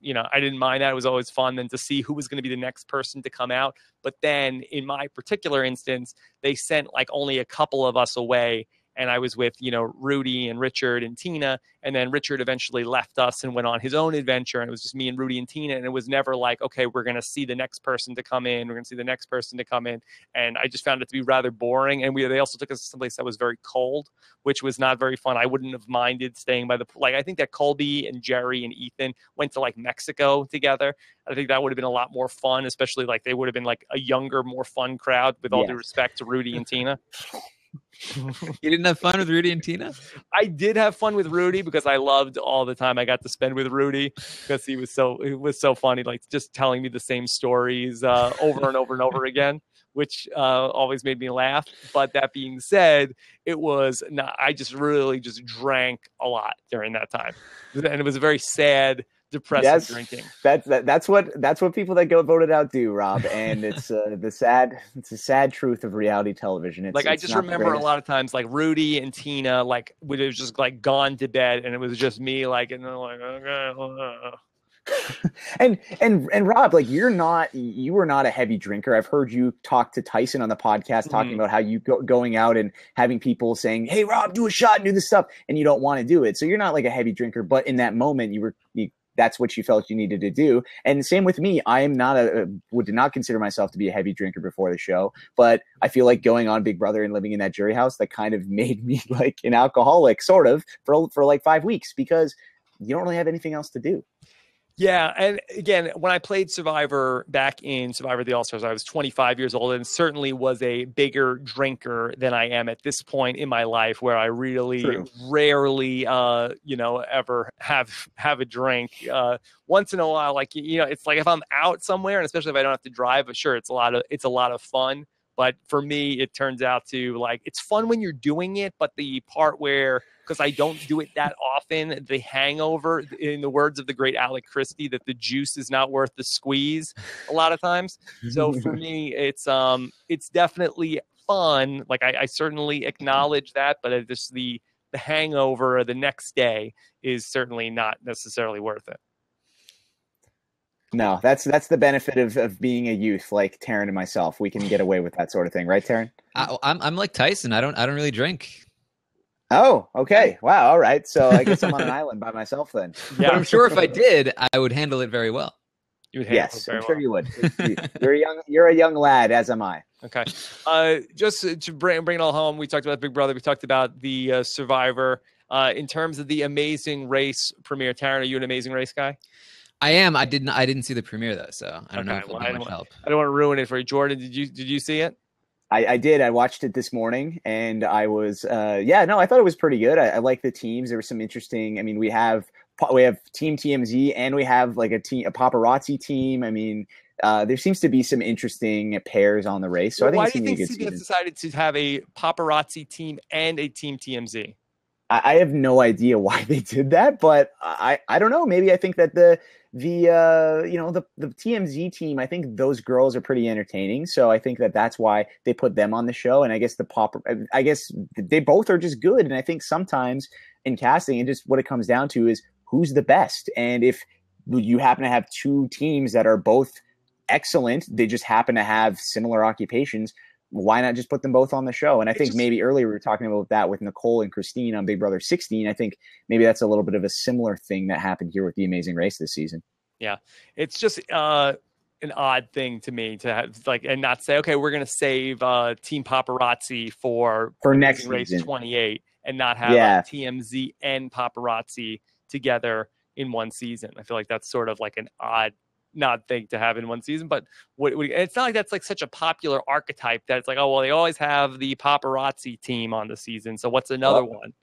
S1: I didn't mind that. It was always fun then to see who was going to be the next person to come out. But then in my particular instance, they sent like only a couple of us away. and I was with, Rudy and Richard and Tina. And then Richard eventually left us and went on his own adventure. And it was just me and Rudy and Tina. And it was never like, okay, we're going to see the next person to come in. We're going to see the next person to come in. And I just found it to be rather boring. And they also took us to someplace that was very cold, which was not very fun. I wouldn't have minded staying by I think that Colby and Jerry and Ethan went to Mexico together. I think that would have been a lot more fun, especially they would have been a younger, more fun crowd, with all due respect to Rudy and Tina.
S5: You didn't have fun with Rudy and Tina?
S1: I did have fun with Rudy because I loved all the time I got to spend with Rudy, because it was so funny, just telling me the same stories over and over and over again, which always made me laugh. But that being said, I just really just drank a lot during that time, and it was a very sad, depressive drinking.
S2: That's what people that go voted out do, Rob, and it's a sad truth of reality television.
S1: I just remember a lot of times Rudy and Tina would have just gone to bed, and it was just me and they're okay.
S2: and Rob, you were not a heavy drinker. I've heard you talk to Tyson on the podcast talking about how you going out and having people saying, "Hey, Rob, do a shot and do this stuff," and you don't want to do it. So you're not a heavy drinker, but in that moment that's what you felt you needed to do. And same with me. I am would not consider myself to be a heavy drinker before the show, but I feel like going on Big Brother and living in that jury house, that kind of made me an alcoholic sort of for 5 weeks, because you don't really have anything else to do.
S1: Yeah, and again, when I played Survivor back in Survivor the All-Stars, I was 25 years old and certainly was a bigger drinker than I am at this point in my life, where I really rarely, ever have a drink. Once in a while, it's if I'm out somewhere, and especially if I don't have to drive, but sure, it's a lot of fun. But for me, it turns out to it's fun when you're doing it, but the part where, because I don't do it that often, the hangover, in the words of the great Alec Christie, that the juice is not worth the squeeze a lot of times. So for me, it's definitely fun. I certainly acknowledge that, but it's just the hangover the next day is certainly not necessarily worth it.
S2: No, that's the benefit of being a youth like Taryn and myself. We can get away with that sort of thing, right, Taryn?
S5: I'm like Tyson. I don't really drink.
S2: Oh, okay. Wow. All right. So I guess I'm on an island by myself then.
S5: Yeah, but I'm sure if I did, I would handle it very well.
S1: You would handle it very
S2: I'm sure you would. You're a young lad, as am I.
S1: Okay. Just to bring it all home, we talked about Big Brother. We talked about the Survivor. In terms of the Amazing Race premiere, Taryn, are you an Amazing Race guy?
S5: I am. I didn't see the premiere though, so I don't know if it'll be much help.
S1: I don't want to ruin it for you, Jordan. Did you see it?
S2: I did. I watched it this morning, and I was I thought it was pretty good. I like the teams. There was some interesting. I mean, we have Team TMZ, and we have a paparazzi team. I mean, there seems to be some interesting pairs on the race. So I think
S1: why
S2: it's
S1: do you
S2: going to be a
S1: think
S2: good
S1: CBS
S2: season.
S1: decided to have a paparazzi team and a Team TMZ?
S2: I have no idea why they did that, but I don't know. Maybe I think that the TMZ team, I think those girls are pretty entertaining. So I think that's why they put them on the show. And I guess they both are just good. And I think sometimes in casting, and just what it comes down to is who's the best. And if you happen to have two teams that are both excellent, they just happen to have similar occupations, why not just put them both on the show? And I think maybe earlier we were talking about that with Nicole and Christine on Big Brother 16. I think maybe that's a little bit of a similar thing that happened here with The Amazing Race this season.
S1: Yeah, it's just an odd thing to me to have and not say, okay, we're going to save Team Paparazzi for
S2: next
S1: Race
S2: season.
S1: 28 and not have TMZ and Paparazzi together in one season. I feel like that's sort of an odd thing to have in one season, but it's not like that's such a popular archetype that it's they always have the paparazzi team on the season. So what's another one?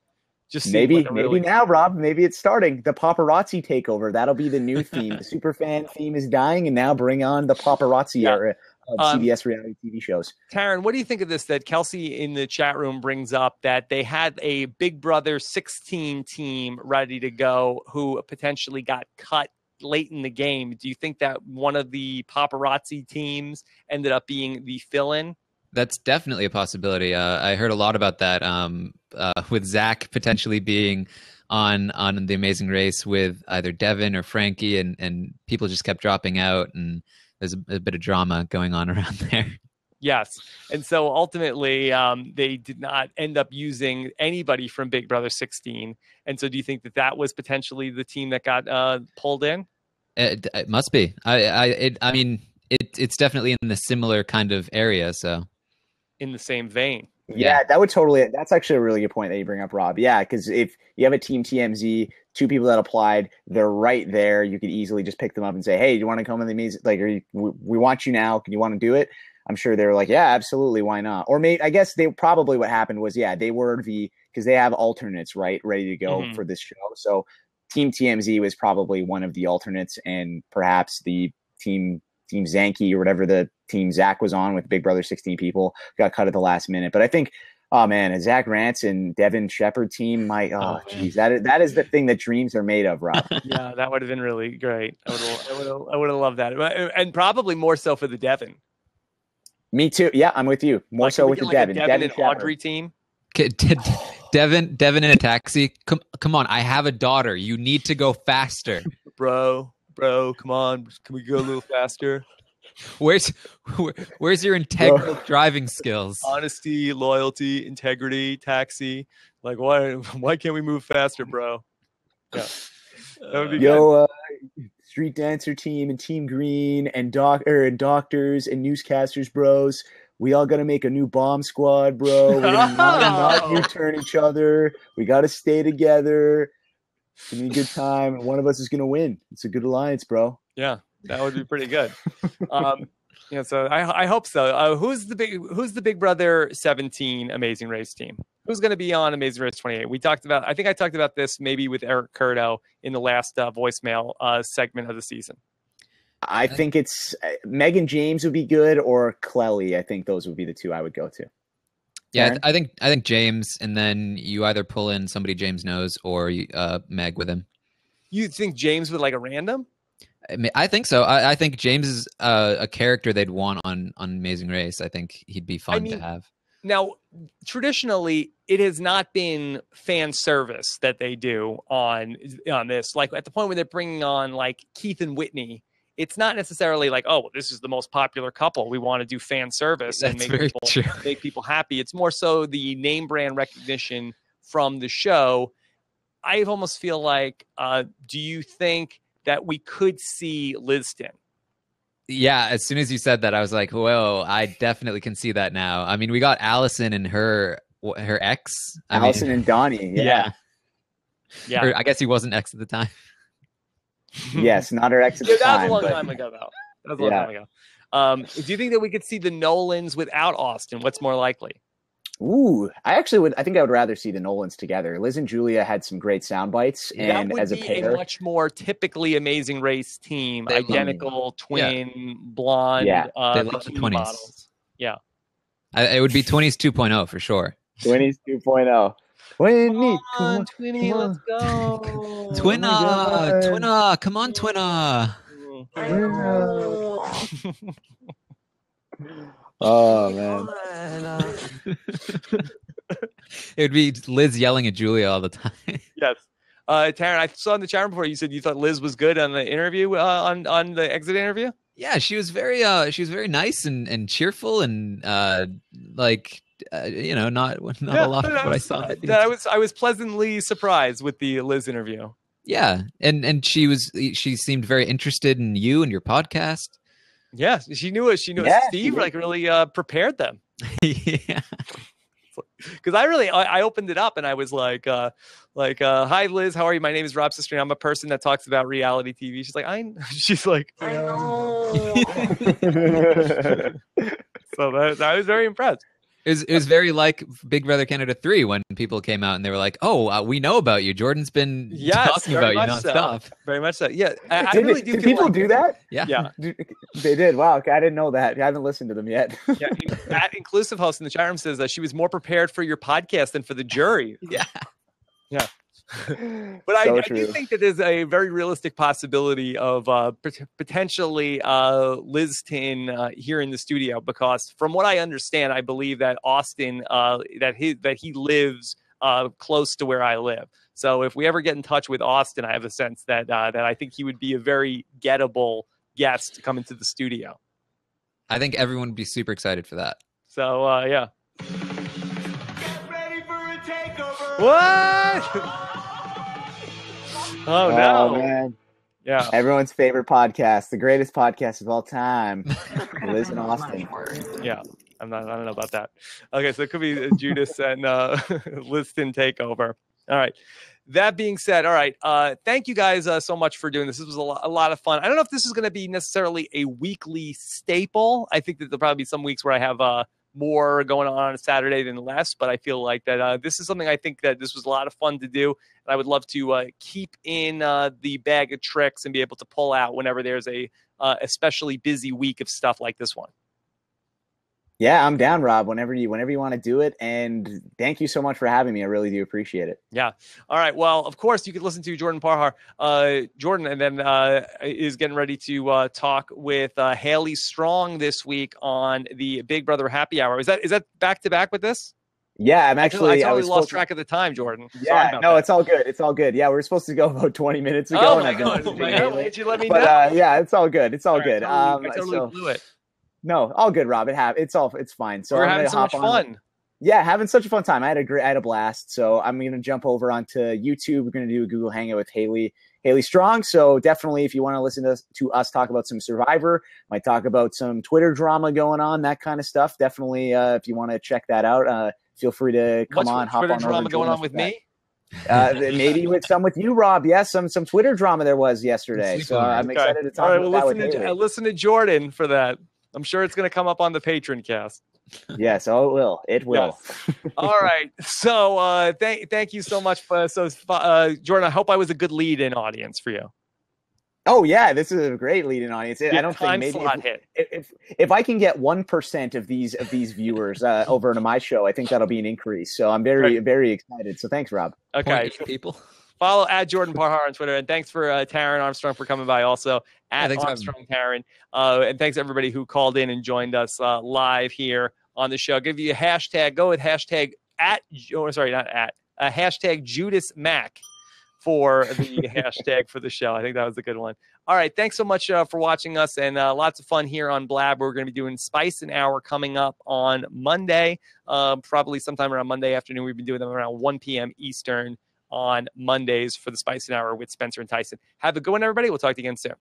S1: Just
S2: maybe now, Rob, maybe it's starting the paparazzi takeover. That'll be the new theme. The superfan theme is dying, and now bring on the paparazzi era of CBS reality TV shows.
S1: Taryn, what do you think of this? That Kelsey in the chat room brings up that they had a Big Brother 16 team ready to go who potentially got cut late in the game. Do you think that one of the paparazzi teams ended up being the fill-in?
S5: That's definitely a possibility. I heard a lot about that with Zach potentially being on The Amazing Race with either Devin or Frankie, and people just kept dropping out, and there's a bit of drama going on around there.
S1: Yes. And so ultimately, they did not end up using anybody from Big Brother 16. And so do you think that was potentially the team that got pulled in?
S5: It must be. I mean, it's definitely in the similar kind of area. So
S1: in the same vein.
S2: Yeah, that's actually a really good point that you bring up, Rob. Yeah, because if you have a team TMZ, 2 people that applied, they're right there. You could easily just pick them up and say, "Hey, do you want to come in the music? Like, we want you now. Can you want to do it?" I'm sure they're like, "Yeah, absolutely. Why not?" Or maybe I guess what happened was, they were because they have alternates, right, ready to go for this show. So Team TMZ was probably one of the alternates, and perhaps the Team Zanky or whatever the team Zach was on with Big Brother 16 people got cut at the last minute. But I think, oh man, a Zach Rance and Devin Shepard team, that is the thing that dreams are made of, Rob.
S1: Yeah, that would have been really great. I would have loved that, and probably more so for the Devin.
S2: Me too. Yeah, I'm with you. More so with the Devin.
S1: Devin and Audrey team.
S5: Devin in a taxi. Come on, I have a daughter. You need to go faster,
S1: bro. Come on, can we go a little faster?
S5: Where's your integral driving skills?
S1: Honesty, loyalty, integrity, taxi. Like, why can't we move faster, bro? Yeah, that would be good.
S2: Street dancer team and Team Green and doctors and newscasters, bros. We all got to make a new bomb squad, bro. We're gonna not U-turn each other. We got to stay together. It's gonna be a good time, and one of us is gonna win. It's a good alliance, bro.
S1: Yeah, that would be pretty good. So I hope so. Who's the Big Brother 17 Amazing Race team? Who's going to be on Amazing Race 28? I think I talked about this maybe with Eric Curto in the last voicemail segment of the season.
S2: I think it's Megan James would be good, or Clelly. I think those would be the 2 I would go to.
S5: Yeah, I think James, and then you either pull in somebody James knows or Meg with him.
S1: You think James would like a random?
S5: I think so. I think James is a character they'd want on Amazing Race. I think he'd be fun to have.
S1: Now, traditionally, it has not been fan service that they do on this. Like at the point when they're bringing on like Keith and Whitney, it's not necessarily like, oh, well, this is the most popular couple. We want to do fan service and make people happy. It's more so the name brand recognition from the show. I almost feel like, do you think that we could see Liston?
S5: Yeah, as soon as you said that, I was like, whoa, I definitely can see that now. I mean, we got Allison and her ex.
S2: Allison and Donnie. Yeah.
S5: Or I guess he wasn't ex at the time.
S2: Yes, not her ex at the time.
S1: That was a long time ago, though. That was a long time ago. Do you think that we could see the Nolans without Austin? What's more likely?
S2: Ooh, I think I would rather see the Nolans together. Liz and Julia had some great sound bites, and as a pair,
S1: that would be a much more typically Amazing Race team, identical twin, blonde.
S5: Yeah, they love the 20s. Models. Yeah, it would be 20s 2.0 for sure.
S2: 20s 2.0. Twinny,
S1: come on, Twinny, let's go.
S5: Twinna, come on, Twinna.
S2: Oh man.
S5: It would be Liz yelling at Julia all the time.
S1: Yes. Taryn, I saw in the chat room before you said you thought Liz was good on the interview, on the exit interview.
S5: Yeah, she was very nice and cheerful and not a lot of what I saw.
S1: I was pleasantly surprised with the Liz interview.
S5: Yeah, and she seemed very interested in you and your podcast.
S1: Yeah, she knew Steve really prepared them.
S5: Yeah.
S1: Because I opened it up and I was like, hi Liz, how are you? My name is Rob Cesternino. I'm a person that talks about reality TV. She's like, I know. So I was very impressed.
S5: It was very like Big Brother Canada 3 when people came out and they were like, "Oh, we know about you. Jordan's been talking about you nonstop."
S1: So. Very much so. Yeah,
S2: did people do that?
S5: Yeah,
S2: they did. Wow, okay, I didn't know that. I haven't listened to them yet.
S1: Yeah, that inclusive host in the chat room says that she was more prepared for your podcast than for the jury.
S5: Yeah.
S1: But I do think that there's a very realistic possibility of potentially Liz Tin here in the studio, because from what I understand, I believe that Austin that he lives close to where I live. So if we ever get in touch with Austin, I have a sense that I think he would be a very gettable guest to come into the studio.
S5: I think everyone would be super excited for that.
S1: So yeah.
S10: Get ready for a takeover.
S1: What? Oh no,
S2: man.
S1: Yeah.
S2: Everyone's favorite podcast, the greatest podcast of all time. Liz in Austin.
S1: Yeah. I don't know about that. Okay, so it could be Judas and Liston takeover. All right. That being said, all right. Thank you guys so much for doing this. This was a lot of fun. I don't know if this is going to be necessarily a weekly staple. I think that there'll probably be some weeks where I have more going on a Saturday than less, but I feel like that this is something I think that this was a lot of fun to do. And I would love to keep in the bag of tricks and be able to pull out whenever there's a especially busy week of stuff like this one.
S2: Yeah, I'm down, Rob, whenever you want to do it. And thank you so much for having me. I really do appreciate it.
S1: Yeah. All right. Well, of course, you could listen to Jordan Parhar. Jordan, and then is getting ready to talk with Haley Strong this week on the Big Brother Happy Hour. Is that back to back with this?
S2: Yeah, I'm actually.
S1: I totally lost track of the time, Jordan.
S2: Yeah, no, it's all good. It's all good. Yeah, we were supposed to go about 20 minutes ago.
S1: Oh my God! Why did you let me know?
S2: Yeah, it's all good. It's all good.
S1: I totally blew it.
S2: No, all good, Rob. It's fine. So
S1: we're having so much fun.
S2: Yeah, having such a fun time. I had a blast. So I'm going to jump over onto YouTube. We're going to do a Google Hangout with Haley Strong. So definitely, if you want to listen to us talk about some Survivor, might talk about some Twitter drama going on, that kind of stuff. Definitely, if you want to check that out, feel free to come on. Hop
S1: Twitter
S2: on
S1: drama
S2: over
S1: going on with me?
S2: Maybe with you, Rob. Yes, some Twitter drama there was yesterday. So I'm excited to talk about that with Haley.
S1: Listen to Jordan for that. I'm sure it's going to come up on the Patreon cast.
S2: Yes, it will. It will.
S1: Yes. All right. So thank you so much. Jordan, I hope I was a good lead-in audience for you.
S2: Oh yeah, this is a great lead-in audience. I don't think maybe if I can get 1% of these viewers over to my show, I think that'll be an increase. So I'm very excited. So thanks, Rob.
S1: Okay,
S5: people.
S1: Follow at Jordan Parhar on Twitter, and thanks for Taryn Armstrong for coming by. Also at Armstrong Taryn, and thanks everybody who called in and joined us live here on the show. I'll give you a hashtag. Go with hashtag hashtag Judas Mac for the hashtag for the show. I think that was a good one. All right, thanks so much for watching us, and lots of fun here on Blab. We're going to be doing Spice and Hour coming up on Monday, probably sometime around Monday afternoon. We've been doing them around 1 p.m. Eastern on Mondays for the Spice and Hour with Spencer and Tyson. Have a good one, everybody. We'll talk to you again soon.